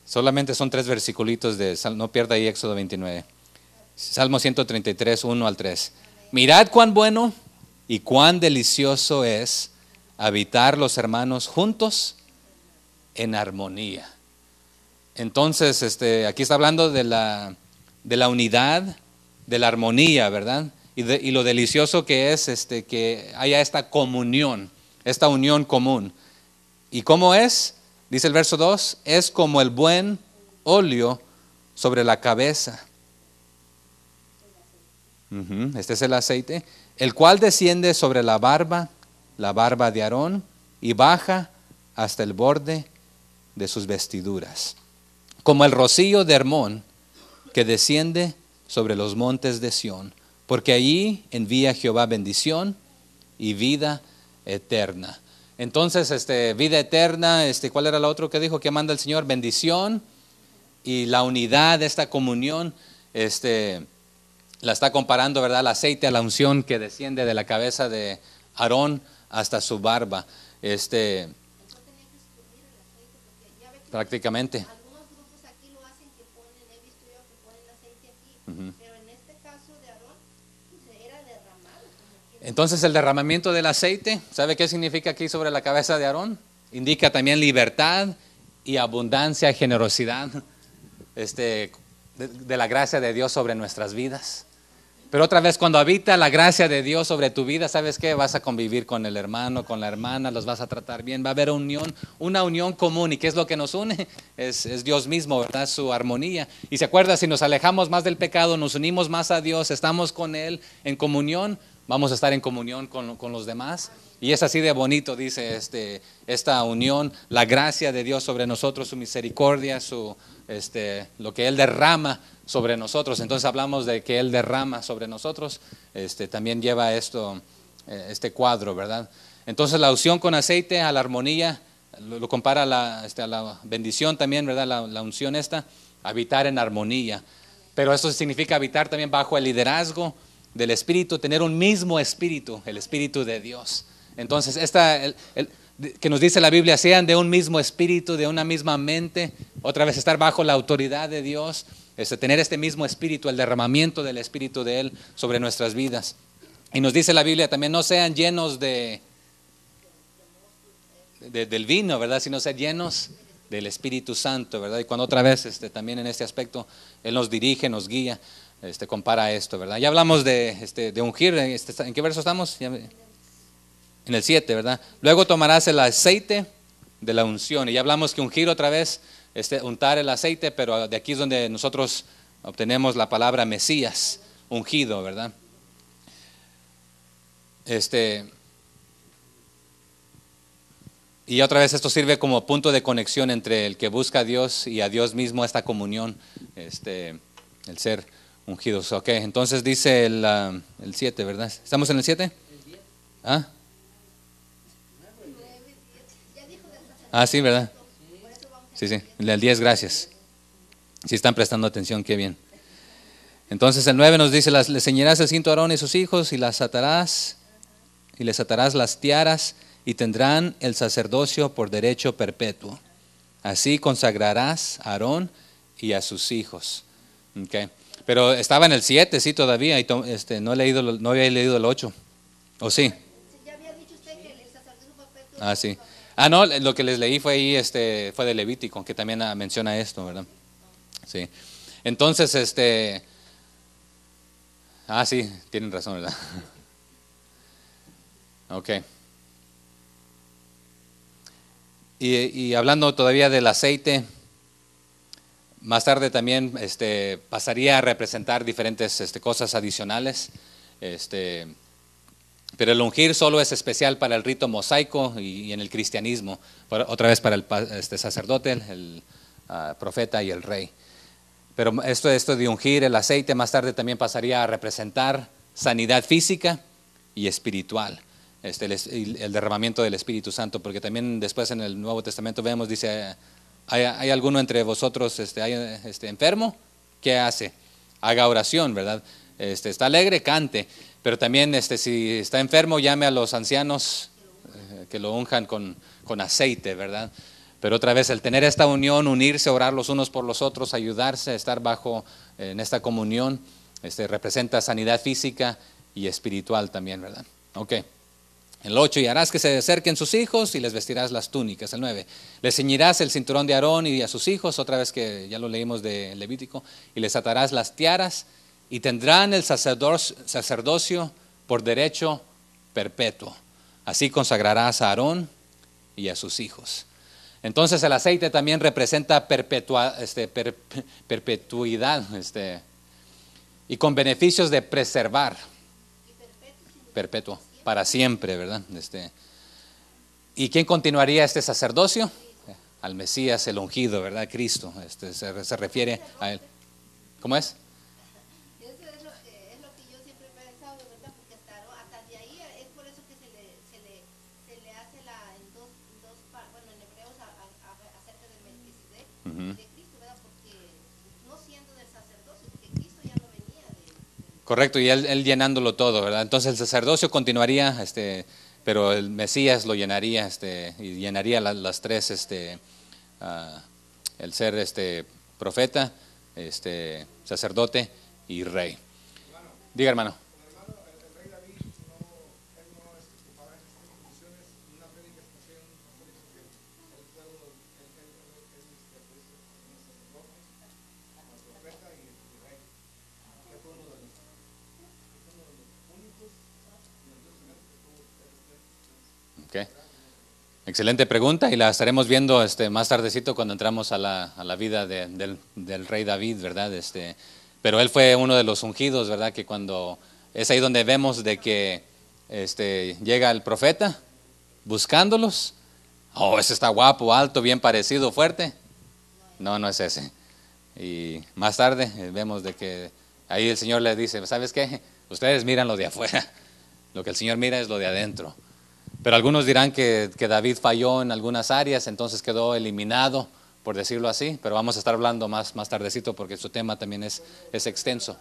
Solamente son 3 versiculitos no pierda ahí Éxodo 29. Salmo 133, 1 al 3. Mirad cuán bueno y cuán delicioso es habitar los hermanos juntos en armonía. Entonces, aquí está hablando de la unidad, de la armonía, ¿verdad? Y lo delicioso que es que haya esta comunión, esta unión común. ¿Y cómo es? Dice el verso 2, es como el buen óleo sobre la cabeza. Este es el aceite, el cual desciende sobre la barba de Aarón, y baja hasta el borde de sus vestiduras. Como el rocío de Hermón, que desciende sobre los montes de Sión, porque allí envía Jehová bendición y vida eterna. Entonces, vida eterna, ¿cuál era lo otro que dijo que manda el Señor? Bendición y la unidad, esta comunión, la está comparando, ¿verdad? El aceite a la unción que desciende de la cabeza de Aarón hasta su barba. Prácticamente. Algunos grupos aquí lo hacen que ponen, he visto yo que ponen aceite aquí, pero en este caso de Aarón, pues era derramado. Entonces el derramamiento del aceite, ¿sabe qué significa aquí sobre la cabeza de Aarón? Indica también libertad y abundancia, generosidad, de la gracia de Dios sobre nuestras vidas. Pero otra vez, cuando habita la gracia de Dios sobre tu vida, ¿sabes qué? Vas a convivir con el hermano, con la hermana, los vas a tratar bien, va a haber una unión común. ¿Y qué es lo que nos une? Es Dios mismo, ¿verdad? Su armonía. Y se acuerda, si nos alejamos más del pecado, nos unimos más a Dios, estamos con Él en comunión, vamos a estar en comunión con los demás. Y es así de bonito, dice esta unión, la gracia de Dios sobre nosotros, su misericordia, lo que Él derrama sobre nosotros. Entonces hablamos de que Él derrama sobre nosotros, también lleva este cuadro, ¿verdad? Entonces la unción con aceite a la armonía, lo compara a la bendición también, ¿verdad? La unción habitar en armonía. Pero eso significa habitar también bajo el liderazgo del Espíritu, tener un mismo Espíritu, el Espíritu de Dios. Entonces, que nos dice la Biblia, sean de un mismo espíritu, de una misma mente, otra vez estar bajo la autoridad de Dios, tener este mismo espíritu, el derramamiento del Espíritu de Él sobre nuestras vidas. Y nos dice la Biblia también, no sean llenos del vino, ¿verdad? Sino ser llenos del Espíritu Santo, ¿verdad? Y cuando otra vez también en este aspecto Él nos dirige, nos guía, compara esto, ¿verdad? Ya hablamos de ungir, ¿en qué verso estamos? En el 7, ¿verdad? Luego tomarás el aceite de la unción. Y ya hablamos que ungir otra vez, untar el aceite, pero de aquí es donde nosotros obtenemos la palabra Mesías, ungido, ¿verdad? Y otra vez esto sirve como punto de conexión entre el que busca a Dios y a Dios mismo, esta comunión, el ser ungidos. Ok, entonces dice el 7, ¿verdad? ¿Estamos en el 7? ¿Ah? Sí, ¿verdad? Sí, el 10, gracias. Si están prestando atención, qué bien. Entonces el 9 nos dice, le ceñirás el cinto a Aarón y sus hijos y les atarás las tiaras y tendrán el sacerdocio por derecho perpetuo. Así consagrarás a Aarón y a sus hijos. Okay. Pero estaba en el 7, sí, todavía, y no había leído el 8. ¿O sí? Ya había dicho usted que el sacerdocio perpetuo. Sí. No, lo que les leí fue ahí, fue de Levítico, que también menciona esto, ¿verdad? Sí. Entonces, sí, tienen razón, ¿verdad? Ok. Y hablando todavía del aceite, más tarde también pasaría a representar diferentes cosas adicionales. Pero el ungir solo es especial para el rito mosaico y en el cristianismo. Otra vez para el sacerdote, el profeta y el rey. Pero esto de ungir el aceite más tarde también pasaría a representar sanidad física y espiritual. El derramamiento del Espíritu Santo, porque también después en el Nuevo Testamento vemos, dice, ¿hay alguno entre vosotros enfermo? ¿Qué hace? Haga oración, ¿verdad? Está alegre, cante, pero también si está enfermo, llame a los ancianos que lo unjan con aceite, ¿verdad? Pero otra vez el tener esta unión, unirse, orar los unos por los otros, ayudarse, estar en esta comunión, representa sanidad física y espiritual también, ¿verdad? Ok. El 8, y harás que se acerquen sus hijos y les vestirás las túnicas. El 9, les ceñirás el cinturón de Aarón y a sus hijos, otra vez que ya lo leímos de Levítico, y les atarás las tiaras y tendrán el sacerdocio por derecho perpetuo. Así consagrarás a Aarón y a sus hijos. Entonces el aceite también representa perpetuidad, y con beneficios de preservar. Perpetuo, para siempre, ¿verdad? ¿Y quién continuaría este sacerdocio? Al Mesías, el ungido, ¿verdad? Cristo, se refiere a él. ¿Cómo es? Eso es lo que yo siempre he pensado, ¿verdad? Porque hasta de ahí es por eso que se le hace en hebreos acerca del Melquisedec, de Cristo, ¿verdad? Porque no siendo del sacerdocio, porque Cristo ya no venía Correcto, y él llenándolo todo, ¿verdad? Entonces el sacerdocio continuaría, pero el Mesías lo llenaría, y llenaría las tres, el ser profeta, sacerdote y rey. Diga, hermano. Okay. Excelente pregunta y la estaremos viendo más tardecito cuando entramos a la vida del rey David, ¿verdad? Pero él fue uno de los ungidos, ¿verdad? Que cuando es ahí donde vemos de que llega el profeta buscándolos. Oh, ese está guapo, alto, bien parecido, fuerte. No, no es ese. Y más tarde vemos de que ahí el Señor le dice, ¿sabes qué? Ustedes miran lo de afuera, lo que el Señor mira es lo de adentro. Pero algunos dirán que David falló en algunas áreas, entonces quedó eliminado, por decirlo así. Pero vamos a estar hablando más tardecito porque su tema también es extenso.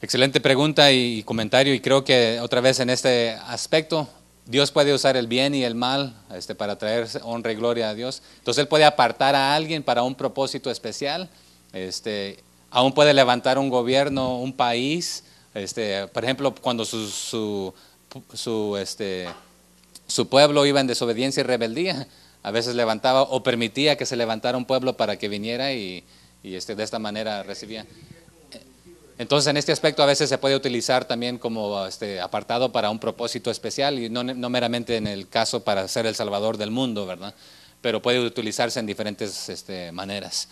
Excelente pregunta y comentario, y creo que otra vez en este aspecto Dios puede usar el bien y el mal para traer honra y gloria a Dios. Entonces Él puede apartar a alguien para un propósito especial, aún puede levantar un gobierno, un país, por ejemplo, cuando su su pueblo iba en desobediencia y rebeldía, a veces levantaba o permitía que se levantara un pueblo para que viniera y de esta manera recibía. Entonces, en este aspecto a veces se puede utilizar también como apartado para un propósito especial y no meramente en el caso para ser el salvador del mundo, ¿verdad? Pero puede utilizarse en diferentes maneras.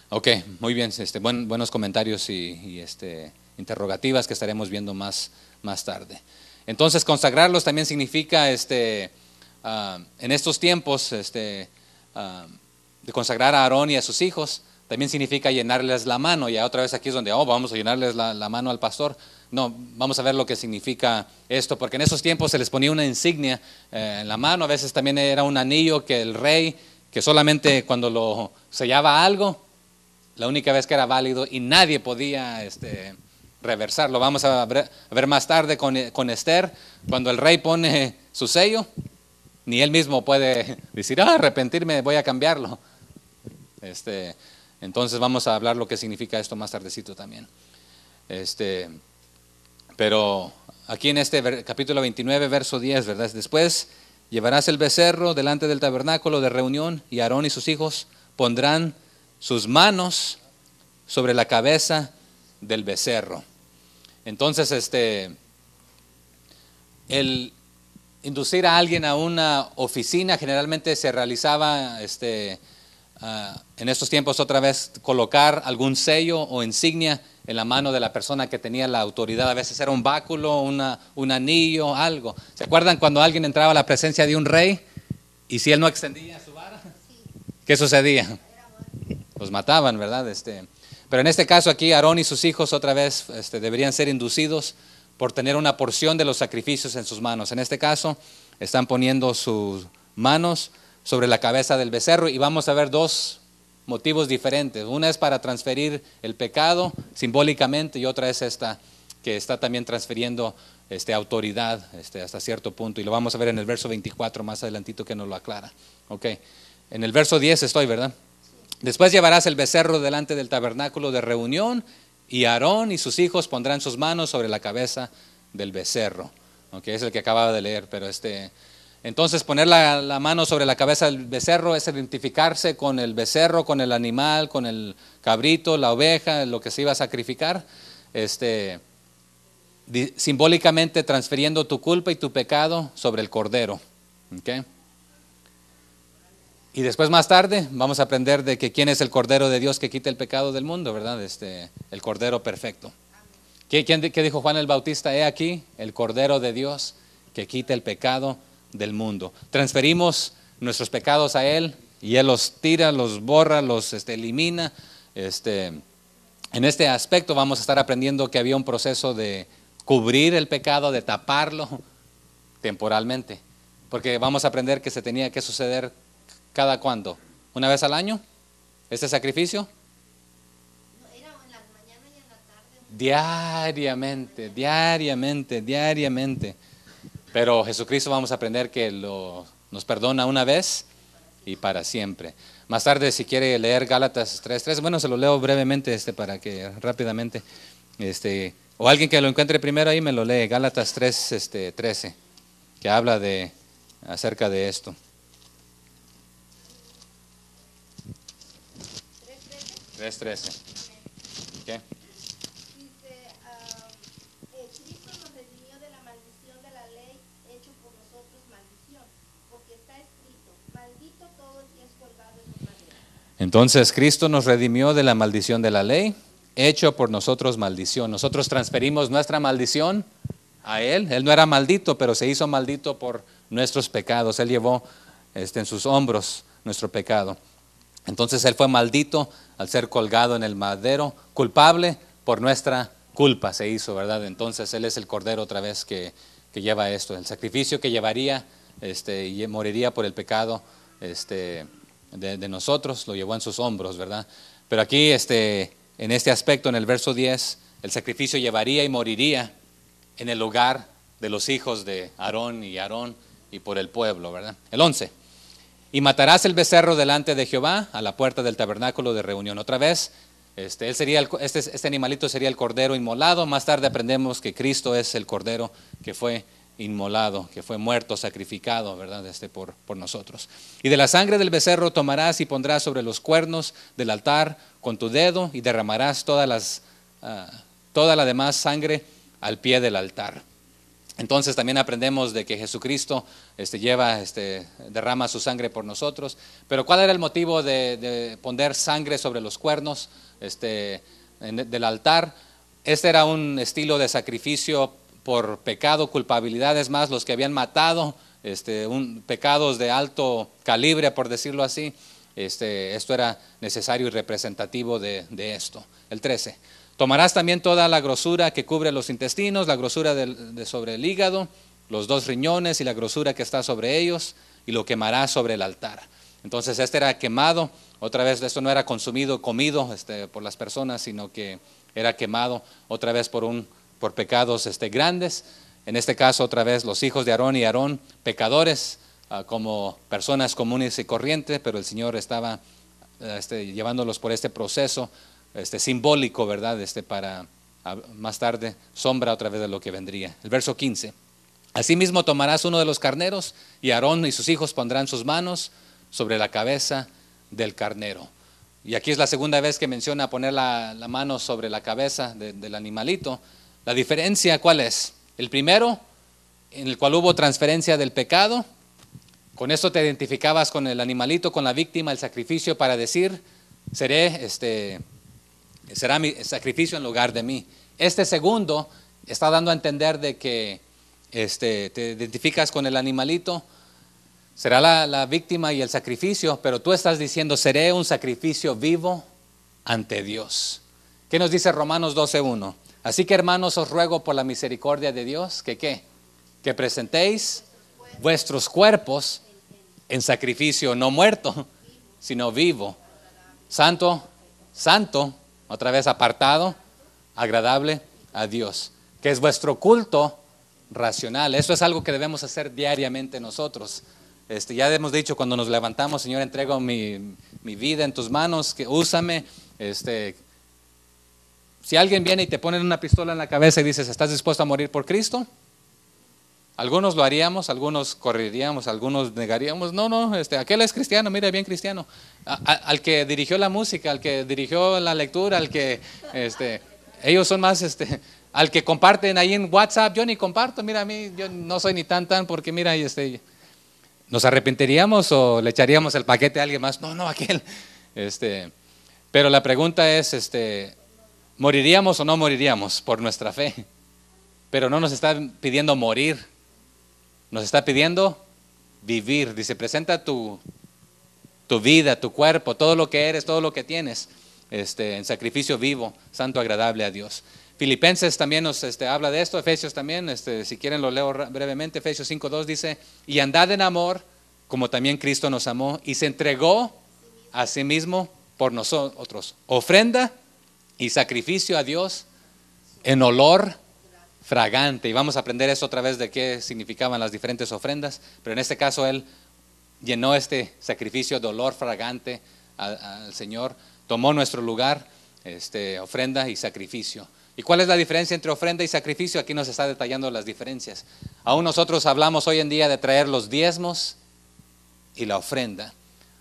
Ok, muy bien, buenos comentarios y interrogativas que estaremos viendo más tarde. Entonces, consagrarlos también significa en estos tiempos de consagrar a Aarón y a sus hijos. También significa llenarles la mano. Y otra vez aquí es donde vamos a llenarles la mano al pastor. No, vamos a ver lo que significa esto, porque en esos tiempos se les ponía una insignia en la mano. A veces también era un anillo que el rey, que solamente cuando lo sellaba algo, la única vez que era válido y nadie podía reversarlo. Vamos a ver más tarde con Esther, cuando el rey pone su sello, ni él mismo puede decir, arrepentirme, voy a cambiarlo. Entonces vamos a hablar lo que significa esto más tardecito también. Pero aquí en capítulo 29, verso 10, ¿verdad? Después llevarás el becerro delante del tabernáculo de reunión y Aarón y sus hijos pondrán sus manos sobre la cabeza del becerro. Entonces, el inducir a alguien a una oficina generalmente se realizaba en estos tiempos otra vez colocar algún sello o insignia en la mano de la persona que tenía la autoridad. A veces era un báculo, un anillo, algo. ¿Se acuerdan cuando alguien entraba a la presencia de un rey y si él no extendía su vara? ¿Qué sucedía? Los mataban, ¿verdad? Pero en este caso aquí Aarón y sus hijos otra vez deberían ser inducidos por tener una porción de los sacrificios en sus manos. En este caso están poniendo sus manos sobre la cabeza del becerro y vamos a ver dos motivos diferentes. Una es para transferir el pecado simbólicamente y otra es esta que está también transfiriendo autoridad hasta cierto punto y lo vamos a ver en el verso 24 más adelantito que nos lo aclara. Okay. En el verso 10 estoy, ¿verdad? Después llevarás el becerro delante del tabernáculo de reunión y Aarón y sus hijos pondrán sus manos sobre la cabeza del becerro. Okay, es el que acababa de leer, pero entonces poner la mano sobre la cabeza del becerro es identificarse con el becerro, con el animal, con el cabrito, la oveja, lo que se iba a sacrificar, simbólicamente transfiriendo tu culpa y tu pecado sobre el cordero. ¿Okay? Y después más tarde vamos a aprender de que quién es el cordero de Dios que quita el pecado del mundo, ¿verdad? El cordero perfecto. ¿Qué dijo Juan el Bautista? He aquí el cordero de Dios que quita el pecado del mundo. Transferimos nuestros pecados a Él y Él los tira, los borra, los elimina. En este aspecto vamos a estar aprendiendo que había un proceso de cubrir el pecado, de taparlo temporalmente, porque vamos a aprender que se tenía que suceder cada cuándo, una vez al año, este sacrificio. Era en las mañanas y en la tarde. Diariamente. Pero Jesucristo vamos a aprender que nos perdona una vez y para siempre. Más tarde, si quiere leer Gálatas 3:3, bueno, se lo leo brevemente para que rápidamente, o alguien que lo encuentre primero ahí me lo lee, Gálatas 3:13, que habla acerca de esto. 3:13. ¿Qué? Cristo nos redimió de la maldición de la ley, hecho por nosotros maldición, porque está escrito, maldito todo el que es colgado en un madero. Entonces Cristo nos redimió de la maldición de la ley, hecho por nosotros maldición. Nosotros transferimos nuestra maldición a Él. Él no era maldito, pero se hizo maldito por nuestros pecados. Él llevó en sus hombros nuestro pecado. Entonces Él fue maldito al ser colgado en el madero, culpable por nuestra culpa se hizo, ¿verdad? Entonces Él es el cordero otra vez que lleva esto, el sacrificio que llevaría y moriría por el pecado de nosotros, lo llevó en sus hombros, ¿verdad? Pero aquí en este aspecto, en el verso 10, el sacrificio llevaría y moriría en el lugar de los hijos de Aarón y por el pueblo, ¿verdad? El 11. Y matarás el becerro delante de Jehová a la puerta del tabernáculo de reunión. Otra vez, este animalito sería el cordero inmolado. Más tarde aprendemos que Cristo es el cordero que fue inmolado, que fue muerto, sacrificado, ¿verdad? Por nosotros. Y de la sangre del becerro tomarás y pondrás sobre los cuernos del altar con tu dedo y derramarás toda la demás sangre al pie del altar. Entonces también aprendemos de que Jesucristo derrama su sangre por nosotros. Pero ¿cuál era el motivo de poner sangre sobre los cuernos del altar? Este era un estilo de sacrificio por pecado, culpabilidades más, los que habían matado, pecados de alto calibre, por decirlo así. Esto era necesario y representativo de esto. El 13. Tomarás también toda la grosura que cubre los intestinos, la grosura sobre el hígado, los 2 riñones y la grosura que está sobre ellos, y lo quemarás sobre el altar. Entonces era quemado. Otra vez, esto no era comido por las personas, sino que era quemado otra vez por pecados grandes. En este caso, otra vez, los hijos de Aarón y Aarón, pecadores, como personas comunes y corrientes, pero el Señor estaba llevándolos por este proceso simbólico, ¿verdad? Para más tarde, sombra otra vez de lo que vendría. El verso 15. Asimismo tomarás uno de los carneros, y Aarón y sus hijos pondrán sus manos sobre la cabeza del carnero. Y aquí es la segunda vez que menciona poner la mano sobre la cabeza del animalito. La diferencia, ¿cuál es? El primero, en el cual hubo transferencia del pecado. Con esto te identificabas con el animalito, con la víctima, el sacrificio, para decir, será mi sacrificio en lugar de mí. Este segundo está dando a entender de que te identificas con el animalito, será la víctima y el sacrificio, pero tú estás diciendo, seré un sacrificio vivo ante Dios. ¿Qué nos dice Romanos 12:1? Así que, hermanos, os ruego por la misericordia de Dios, que presentéis vuestros cuerpos en sacrificio no muerto, sino vivo, santo, otra vez apartado, agradable a Dios, que es vuestro culto racional. Eso es algo que debemos hacer diariamente nosotros. Ya hemos dicho, cuando nos levantamos, Señor, entrego mi vida en tus manos, que úsame. Si alguien viene y te pone una pistola en la cabeza y dices, ¿estás dispuesto a morir por Cristo? Algunos lo haríamos, algunos correríamos, algunos negaríamos. No, aquel es cristiano, mira, bien cristiano. Al que dirigió la música, al que dirigió la lectura, al que, ellos son más, al que comparten ahí en WhatsApp. Yo ni comparto, mira, a mí, yo no soy ni tan, porque mira, ¿nos arrepentiríamos o le echaríamos el paquete a alguien más? No, aquel. Pero la pregunta es, ¿moriríamos o no moriríamos por nuestra fe? Pero no nos está pidiendo morir, nos está pidiendo vivir. Dice, presenta tu vida, tu cuerpo, todo lo que eres, todo lo que tienes, en sacrificio vivo, santo, agradable a Dios. Filipenses también nos habla de esto, Efesios también, si quieren lo leo brevemente. Efesios 5:2 dice, y andad en amor, como también Cristo nos amó, y se entregó a sí mismo por nosotros, ofrenda y sacrificio a Dios en olor fragante. Y vamos a aprender eso otra vez de qué significaban las diferentes ofrendas, pero en este caso Él llenó este sacrificio de olor fragante al Señor, tomó nuestro lugar, ofrenda y sacrificio. ¿Y cuál es la diferencia entre ofrenda y sacrificio? Aquí nos está detallando las diferencias. Aún nosotros hablamos hoy en día de traer los diezmos y la ofrenda.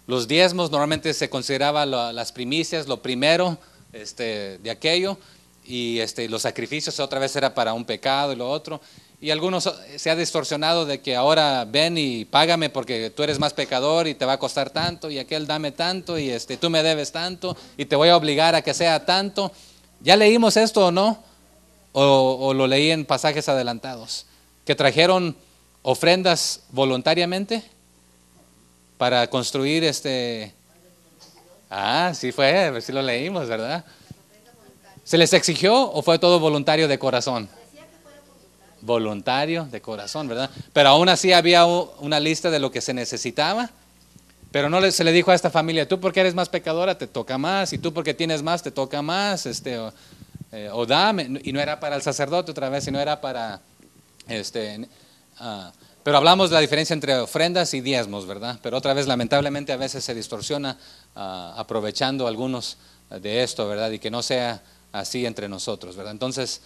Los diezmos normalmente se consideraba las primicias, lo primero de aquello, y los sacrificios otra vez era para un pecado y lo otro. Y algunos se ha distorsionado de que ahora ven y págame porque tú eres más pecador y te va a costar tanto, y aquel dame tanto, y tú me debes tanto y te voy a obligar a que sea tanto. ¿Ya leímos esto o no? ¿O lo leí en pasajes adelantados? Que trajeron ofrendas voluntariamente para construir sí fue, sí lo leímos, ¿verdad? ¿Se les exigió o fue todo voluntario de corazón? Voluntario de corazón, ¿verdad? Pero aún así había una lista de lo que se necesitaba. Pero no se le dijo a esta familia, tú porque eres más pecadora te toca más, y tú porque tienes más te toca más, o dame. Y no era para el sacerdote otra vez, sino era para, pero hablamos de la diferencia entre ofrendas y diezmos, ¿verdad? Pero otra vez, lamentablemente, a veces se distorsiona aprovechando algunos de esto, ¿verdad? Y que no sea así entre nosotros, ¿verdad? Entonces,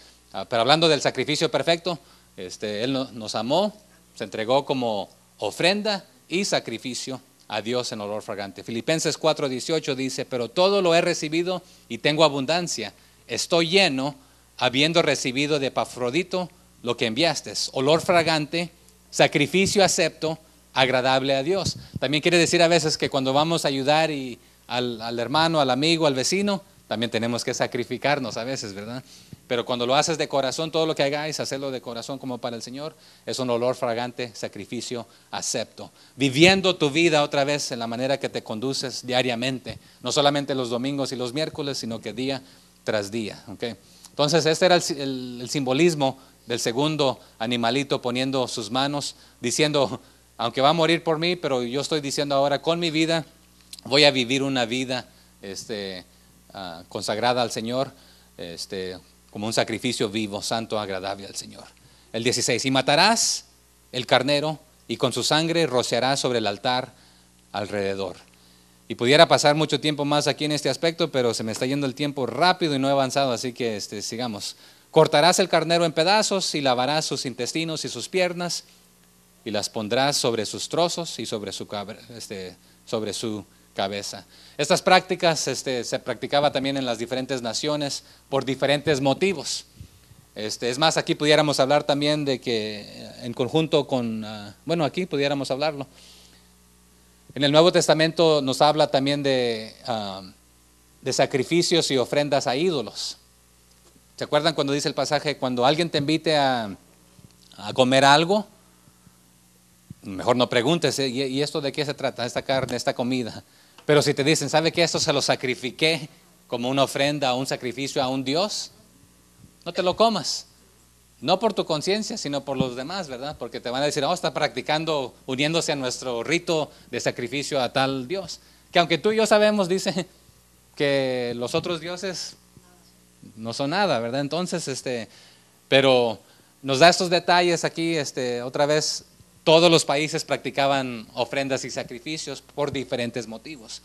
pero hablando del sacrificio perfecto, Él nos amó, se entregó como ofrenda y sacrificio a Dios en olor fragante. Filipenses 4:18 dice, pero todo lo he recibido y tengo abundancia. Estoy lleno, habiendo recibido de Epafrodito lo que enviaste, olor fragante, sacrificio acepto, agradable a Dios. También quiere decir a veces que cuando vamos a ayudar al hermano, al amigo, al vecino, también tenemos que sacrificarnos a veces, ¿verdad? Pero cuando lo haces de corazón, todo lo que hagáis, hacerlo de corazón como para el Señor, es un olor fragante, sacrificio acepto. Viviendo tu vida otra vez en la manera que te conduces diariamente, no solamente los domingos y los miércoles, sino que día tras día. ¿Okay? Entonces este era el simbolismo del segundo animalito poniendo sus manos, diciendo, aunque va a morir por mí, pero yo estoy diciendo ahora con mi vida, voy a vivir una vida consagrada al Señor, como un sacrificio vivo, santo, agradable al Señor. El 16, y matarás el carnero y con su sangre rociarás sobre el altar alrededor. Y pudiera pasar mucho tiempo más aquí en este aspecto, pero se me está yendo el tiempo rápido y no he avanzado, así que sigamos. Cortarás el carnero en pedazos y lavarás sus intestinos y sus piernas y las pondrás sobre sus trozos y sobre su cabeza. Estas prácticas se practicaba también en las diferentes naciones por diferentes motivos. Es más, aquí pudiéramos hablar también de que en conjunto con, aquí pudiéramos hablarlo. En el Nuevo Testamento nos habla también de sacrificios y ofrendas a ídolos. ¿Se acuerdan cuando dice el pasaje, cuando alguien te invite a comer algo? Mejor no preguntes, ¿y esto de qué se trata? Esta carne, esta comida. Pero si te dicen, ¿sabe que esto se lo sacrifiqué como una ofrenda o un sacrificio a un Dios? No te lo comas. No por tu conciencia, sino por los demás, ¿verdad? Porque te van a decir, está practicando, uniéndose a nuestro rito de sacrificio a tal Dios. Que aunque tú y yo sabemos, dice, que los otros dioses no son nada, ¿verdad? Entonces, pero nos da estos detalles aquí, otra vez, todos los países practicaban ofrendas y sacrificios por diferentes motivos.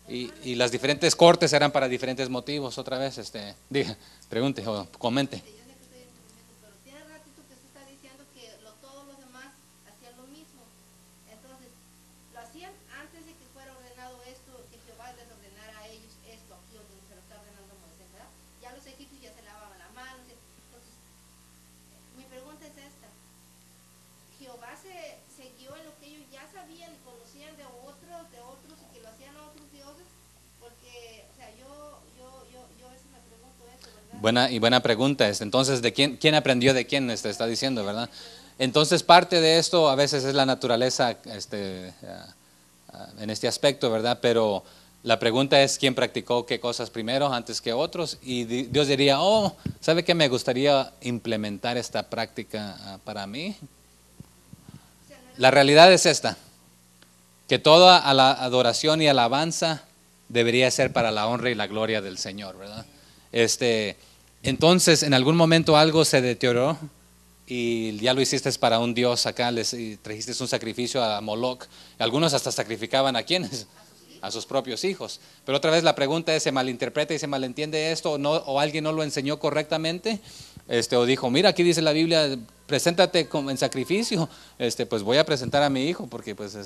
Y las diferentes cortes eran para diferentes motivos. Otra vez, diga, pregunte o comente. Yo sé que estoy entendiendo, pero tiene ratito que se está diciendo que todos los demás hacían lo mismo. Entonces, lo hacían antes de que fuera ordenado esto, que Jehová les ordenara a ellos esto aquí donde se lo está ordenando Moisés, ¿verdad? Ya los egipcios ya se lavaban las manos. Entonces, mi pregunta es esta. Jehová se guió en lo que ellos ya sabían y conocían de otros y que lo hacían a otros dioses, porque, o sea, yo a veces me pregunto eso, ¿verdad? Buena pregunta. Entonces, ¿de quién aprendió de quién está diciendo, verdad? Entonces, parte de esto a veces es la naturaleza en este aspecto, ¿verdad? Pero la pregunta es quién practicó qué cosas primero antes que otros, y Dios diría, ¿sabe qué? Me gustaría implementar esta práctica para mí. La realidad es esta, que toda a la adoración y alabanza debería ser para la honra y la gloria del Señor, ¿verdad? Entonces, en algún momento algo se deterioró y ya lo hiciste para un Dios acá, y trajiste un sacrificio a Moloch. Algunos hasta sacrificaban ¿a quiénes? A sus propios hijos. Pero otra vez la pregunta es, ¿se malinterpreta y se malentiende esto o alguien no lo enseñó correctamente? O dijo, mira, aquí dice la Biblia, preséntate en sacrificio, pues voy a presentar a mi hijo, porque pues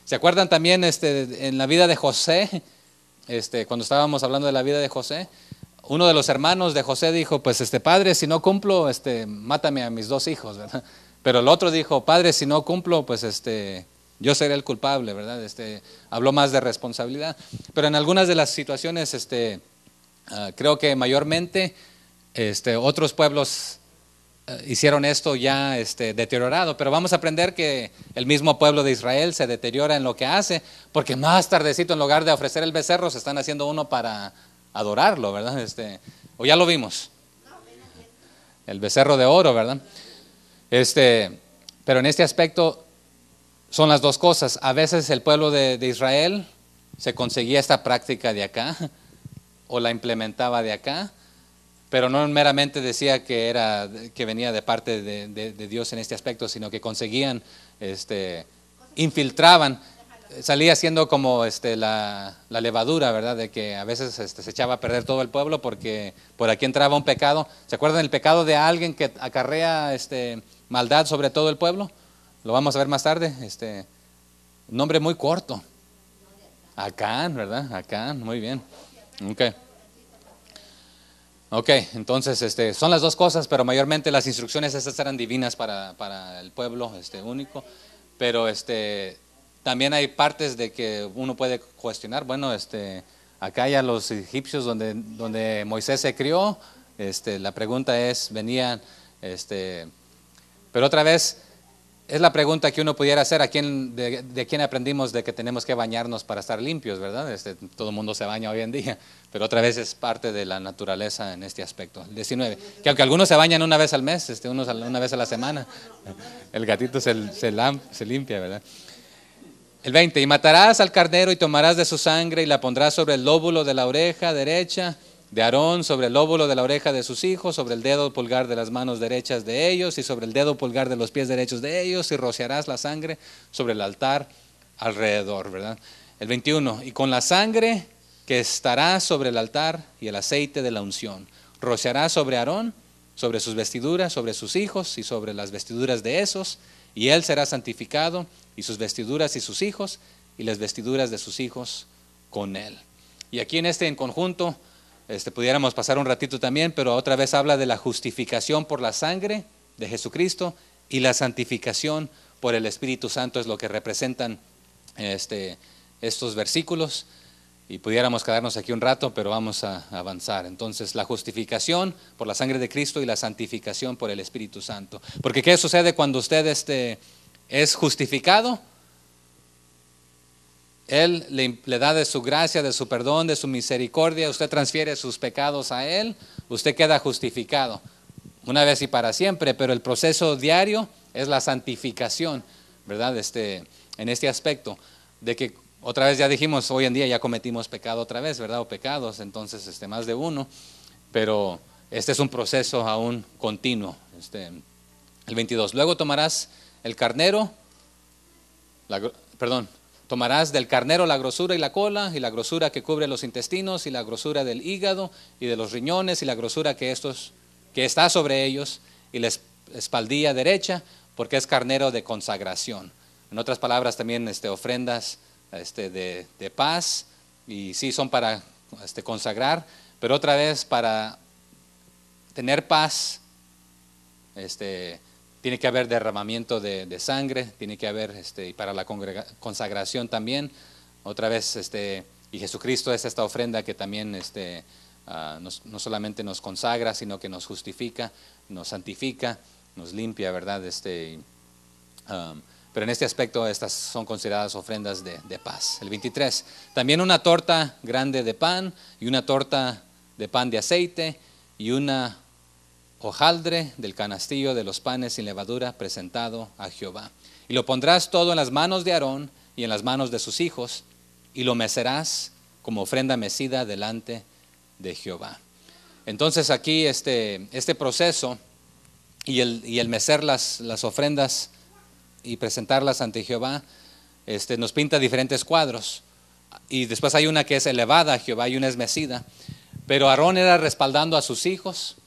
¿se acuerdan también en la vida de José? Cuando estábamos hablando de la vida de José, uno de los hermanos de José dijo, pues padre, si no cumplo, mátame a mis dos hijos, ¿verdad? Pero el otro dijo, padre, si no cumplo, pues yo seré el culpable, ¿verdad? Habló más de responsabilidad. Pero en algunas de las situaciones, creo que mayormente otros pueblos hicieron esto ya deteriorado, pero vamos a aprender que el mismo pueblo de Israel se deteriora en lo que hace, porque más tardecito, en lugar de ofrecer el becerro, se están haciendo uno para adorarlo, ¿verdad? O ya lo vimos, el becerro de oro, ¿verdad? Pero en este aspecto son las dos cosas. A veces el pueblo de Israel se conseguía esta práctica de acá o la implementaba de acá, pero no meramente decía que venía de parte de Dios en este aspecto, sino que conseguían, infiltraban salía siendo como la levadura, ¿verdad? De que a veces se echaba a perder todo el pueblo porque por aquí entraba un pecado. ¿Se acuerdan el pecado de alguien que acarrea maldad sobre todo el pueblo? Lo vamos a ver más tarde. Un nombre muy corto. Acán, ¿verdad? Acán, muy bien. Ok, entonces son las dos cosas, pero mayormente las instrucciones estas eran divinas para el pueblo único. Pero también hay partes de que uno puede cuestionar. Bueno, acá ya los egipcios donde Moisés se crió, la pregunta es, venían, pero otra vez, es la pregunta que uno pudiera hacer, ¿de quién aprendimos de que tenemos que bañarnos para estar limpios, verdad? Todo el mundo se baña hoy en día, pero otra vez es parte de la naturaleza en este aspecto. El 19, que aunque algunos se bañan una vez al mes, unos una vez a la semana, el gatito se limpia, ¿verdad? El 20, y matarás al carnero y tomarás de su sangre y la pondrás sobre el lóbulo de la oreja derecha de Aarón, sobre el lóbulo de la oreja de sus hijos, sobre el dedo pulgar de las manos derechas de ellos y sobre el dedo pulgar de los pies derechos de ellos, y rociarás la sangre sobre el altar alrededor, ¿verdad? El 21, y con la sangre que estará sobre el altar y el aceite de la unción, rociarás sobre Aarón, sobre sus vestiduras, sobre sus hijos y sobre las vestiduras de esos, y él será santificado, y sus vestiduras y sus hijos, y las vestiduras de sus hijos con él. Y aquí en conjunto, pudiéramos pasar un ratito también, pero otra vez habla de la justificación por la sangre de Jesucristo y la santificación por el Espíritu Santo, es lo que representan estos versículos. Y pudiéramos quedarnos aquí un rato, pero vamos a avanzar. Entonces, la justificación por la sangre de Cristo y la santificación por el Espíritu Santo. Porque ¿qué sucede cuando usted es justificado? Él le da de su gracia, de su perdón, de su misericordia. Usted transfiere sus pecados a Él. Usted queda justificado una vez y para siempre. Pero el proceso diario es la santificación, ¿verdad? En este aspecto de que otra vez ya dijimos, hoy en día ya cometimos pecado otra vez, ¿verdad? O pecados, entonces más de uno. Pero este es un proceso aún continuo. El 22. Luego tomarás el carnero, tomarás del carnero la grosura y la cola, y la grosura que cubre los intestinos, y la grosura del hígado, y de los riñones, y la grosura que está sobre ellos, y la espaldilla derecha, porque es carnero de consagración. En otras palabras también ofrendas de paz, y sí son para consagrar, pero otra vez para tener paz, tiene que haber derramamiento de sangre, tiene que haber, y para la consagración también, otra vez, y Jesucristo es esta ofrenda que también no solamente nos consagra, sino que nos justifica, nos santifica, nos limpia, ¿verdad? Pero en este aspecto estas son consideradas ofrendas de paz. El 23, también una torta grande de pan, y una torta de pan de aceite, y una hojaldre del canastillo de los panes sin levadura presentado a Jehová. Y lo pondrás todo en las manos de Aarón y en las manos de sus hijos, y lo mecerás como ofrenda mecida delante de Jehová. Entonces aquí este proceso y el mecer las ofrendas y presentarlas ante Jehová, nos pinta diferentes cuadros. Y después hay una que es elevada a Jehová y una es mecida. Pero Aarón era respaldando a sus hijos,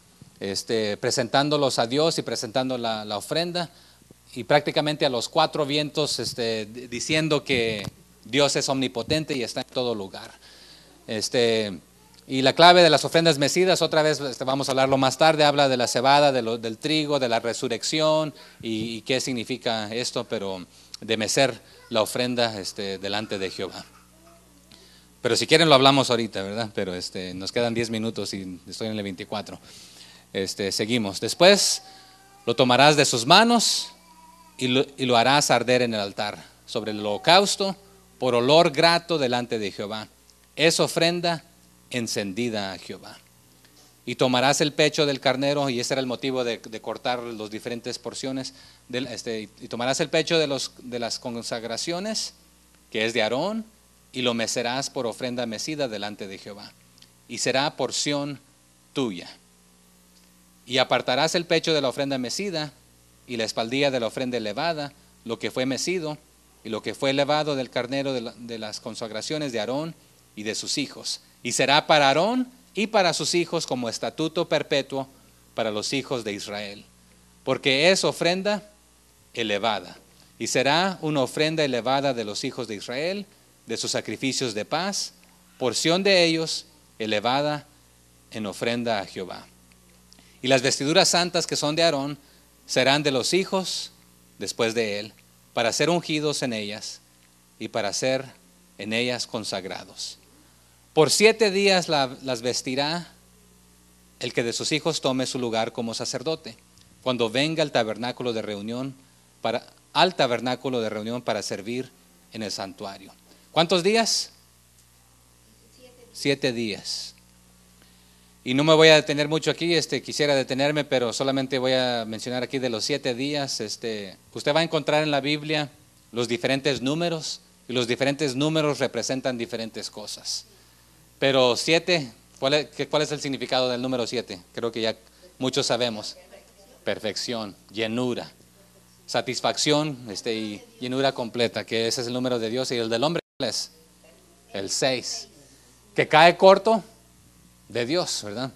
presentándolos a Dios y presentando la ofrenda, y prácticamente a los cuatro vientos, diciendo que Dios es omnipotente y está en todo lugar. Y la clave de las ofrendas mecidas, otra vez vamos a hablarlo más tarde, habla de la cebada, del trigo, de la resurrección y qué significa esto, pero de mecer la ofrenda delante de Jehová. Pero si quieren lo hablamos ahorita, ¿verdad? Pero nos quedan 10 minutos y estoy en el 24. Seguimos. Después lo tomarás de sus manos y lo harás arder en el altar, sobre el holocausto, por olor grato delante de Jehová. Es ofrenda encendida a Jehová. Y tomarás el pecho del carnero, y ese era el motivo de cortar las diferentes porciones, y tomarás el pecho de las consagraciones, que es de Aarón, y lo mecerás por ofrenda mecida delante de Jehová, y será porción tuya. Y apartarás el pecho de la ofrenda mecida y la espaldilla de la ofrenda elevada, lo que fue mecido, y lo que fue elevado del carnero de las consagraciones de Aarón y de sus hijos. Y será para Aarón y para sus hijos como estatuto perpetuo para los hijos de Israel, porque es ofrenda elevada. Y será una ofrenda elevada de los hijos de Israel, de sus sacrificios de paz, porción de ellos elevada en ofrenda a Jehová. Y las vestiduras santas que son de Aarón serán de los hijos después de él, para ser ungidos en ellas y para ser en ellas consagrados. Por 7 días las vestirá el que de sus hijos tome su lugar como sacerdote, cuando venga al tabernáculo de reunión para servir en el santuario. ¿Cuántos días? 7 días. Y no me voy a detener mucho aquí, quisiera detenerme, pero solamente voy a mencionar aquí de los 7 días. Usted va a encontrar en la Biblia los diferentes números, y los diferentes números representan diferentes cosas. Pero 7, ¿cuál es el significado del número 7? Creo que ya muchos sabemos. Perfección, llenura, satisfacción y llenura completa, que ese es el número de Dios. Y el del hombre, ¿cuál es? El 6, que cae corto de Dios, ¿verdad?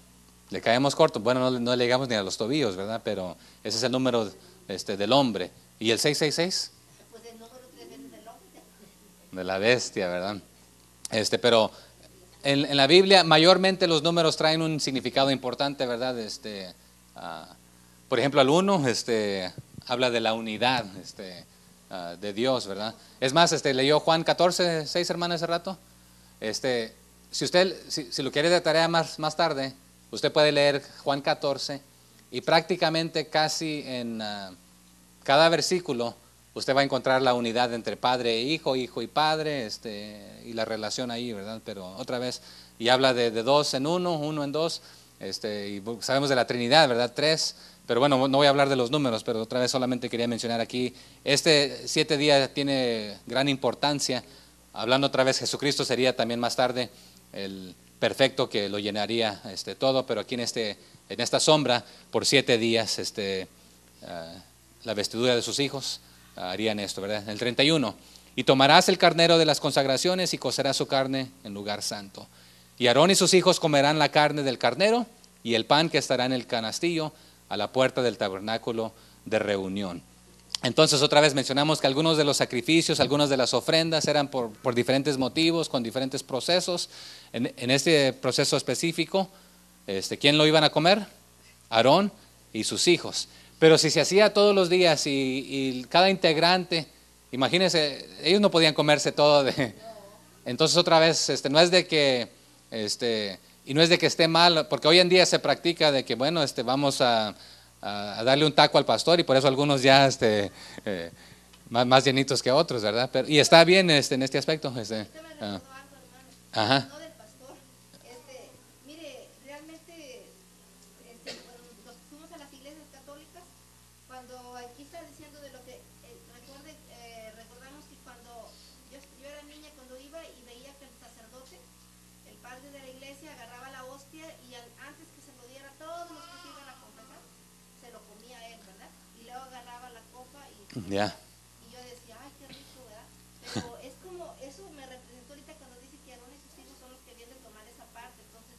Le caemos corto, bueno, no le llegamos ni a los tobillos, ¿verdad? Pero ese es el número del hombre. ¿Y el 666? Pues el número 3 veces del hombre. De la bestia, ¿verdad? Pero en la Biblia mayormente los números traen un significado importante, ¿verdad? Por ejemplo, el 1 habla de la unidad de Dios, ¿verdad? Es más, leyó Juan 14, 6 hermanos hace rato. Si usted si lo quiere de tarea más tarde, usted puede leer Juan 14 y prácticamente casi en cada versículo usted va a encontrar la unidad entre padre e hijo, hijo y padre, y la relación ahí, ¿verdad? Pero otra vez, y habla de 2 en 1, 1 en 2, y sabemos de la Trinidad, ¿verdad? 3, pero bueno, no voy a hablar de los números, pero otra vez solamente quería mencionar aquí, 7 días tiene gran importancia. Hablando otra vez, Jesucristo sería también más tarde el perfecto que lo llenaría todo, pero aquí en esta sombra, por 7 días, la vestidura de sus hijos harían esto, ¿verdad? El 31, y tomarás el carnero de las consagraciones y cocerás su carne en lugar santo. Y Aarón y sus hijos comerán la carne del carnero y el pan que estará en el canastillo a la puerta del tabernáculo de reunión. Entonces otra vez mencionamos que algunos de los sacrificios, algunas de las ofrendas eran por diferentes motivos, con diferentes procesos. En este proceso específico, ¿quién lo iban a comer? Aarón y sus hijos. Pero si se hacía todos los días y cada integrante, imagínense, ellos no podían comerse todo. Entonces otra vez, no es de que, y no es de que esté mal, porque hoy en día se practica de que, bueno, vamos a darle un taco al pastor y por eso algunos ya más llenitos que otros, ¿verdad? Y está bien en este aspecto. Me recordó algo, hermano, Ajá. no del pastor. Mire, realmente, cuando nos fuimos a las iglesias católicas, cuando aquí está diciendo de lo que, recordamos que cuando yo era niña, cuando iba y veía que el sacerdote, el padre de la iglesia, agarraba la hostia y antes que se lo diera a todos los que se iban a confesar, se lo comía él, ¿verdad? Y luego agarraba la copa y Ya. yo decía, ay, qué rico, ¿verdad? Pero es como, eso me representó ahorita cuando dice que Aarón y sus hijos son los que vienen a tomar esa parte. Entonces,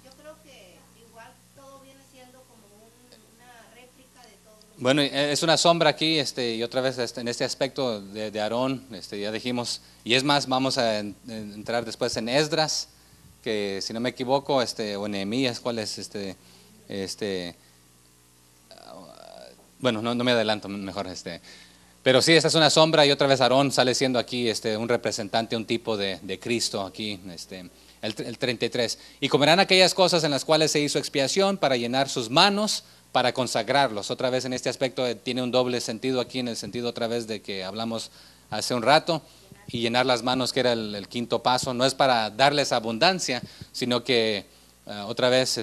yo creo que igual todo viene siendo como una réplica de todo. Bueno, es una sombra aquí, y otra vez en este aspecto de Aarón, ya dijimos, y es más, vamos a entrar después en Esdras, que si no me equivoco, o Nehemías, ¿cuál es bueno, no me adelanto, mejor pero sí, esta es una sombra y otra vez Aarón sale siendo aquí un representante, un tipo de Cristo aquí, el 33. Y comerán aquellas cosas en las cuales se hizo expiación para llenar sus manos, para consagrarlos. Otra vez en este aspecto tiene un doble sentido aquí, en el sentido otra vez de que hablamos hace un rato, y llenar las manos, que era el quinto paso, no es para darles abundancia, sino que otra vez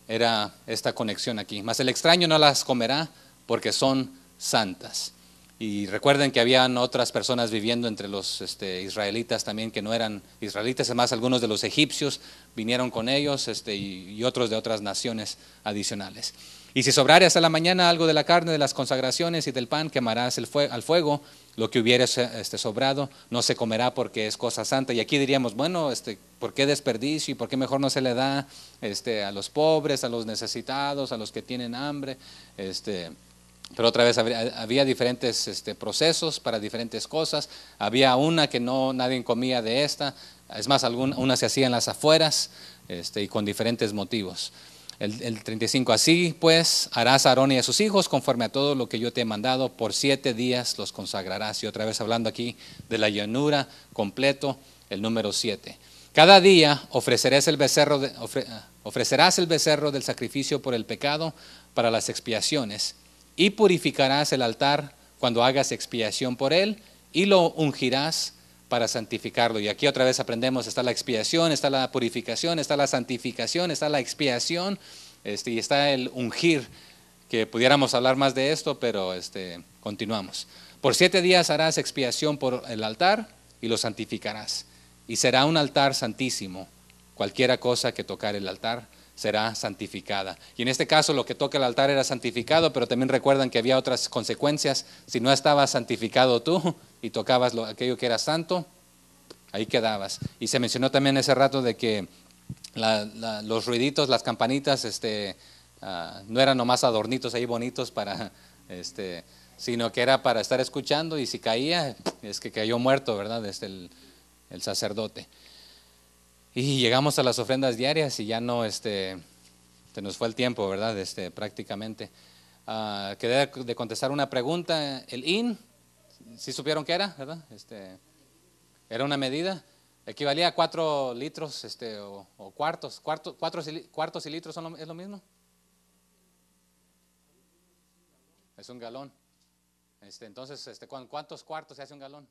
era esta conexión aquí. Mas el extraño no las comerá porque son santas. Y recuerden que habían otras personas viviendo entre los israelitas también que no eran israelitas, además algunos de los egipcios vinieron con ellos y otros de otras naciones adicionales. Y si sobrare hasta la mañana algo de la carne de las consagraciones y del pan, quemarás al fuego lo que hubiere sobrado, no se comerá porque es cosa santa. Y aquí diríamos, bueno, ¿por qué desperdicio? ¿Y por qué mejor no se le da a los pobres, a los necesitados, a los que tienen hambre? Pero otra vez había diferentes procesos para diferentes cosas. Había una que nadie comía de esta. Es más, una se hacía en las afueras y con diferentes motivos. El 35, así pues harás a Aarón y a sus hijos conforme a todo lo que yo te he mandado, por 7 días los consagrarás. Y otra vez hablando aquí de la llanura completo, el número 7. Cada día ofrecerás el becerro del sacrificio por el pecado para las expiaciones, y purificarás el altar cuando hagas expiación por él, y lo ungirás para santificarlo. Y aquí otra vez aprendemos, está la expiación, está la purificación, está la santificación, está la expiación, y está el ungir, que pudiéramos hablar más de esto, pero continuamos. Por 7 días harás expiación por el altar y lo santificarás. Y será un altar santísimo. Cualquiera cosa que tocar el altar será santificada. Y en este caso lo que toca el altar era santificado, pero también recuerdan que había otras consecuencias. Si no estabas santificado tú y tocabas aquello que era santo, ahí quedabas. Y se mencionó también ese rato de que los ruiditos, las campanitas, no eran nomás adornitos ahí bonitos para, sino que era para estar escuchando, y si caía, es que cayó muerto, ¿verdad? El sacerdote. Y llegamos a las ofrendas diarias y ya no, se nos fue el tiempo, ¿verdad? Prácticamente. Quedé de contestar una pregunta. El IN, ¿sí supieron qué era, verdad? Era una medida, equivalía a 4 litros, o cuartos. ¿Cuartos y litros es lo mismo? Es un galón. Entonces, ¿cuántos cuartos se hace un galón?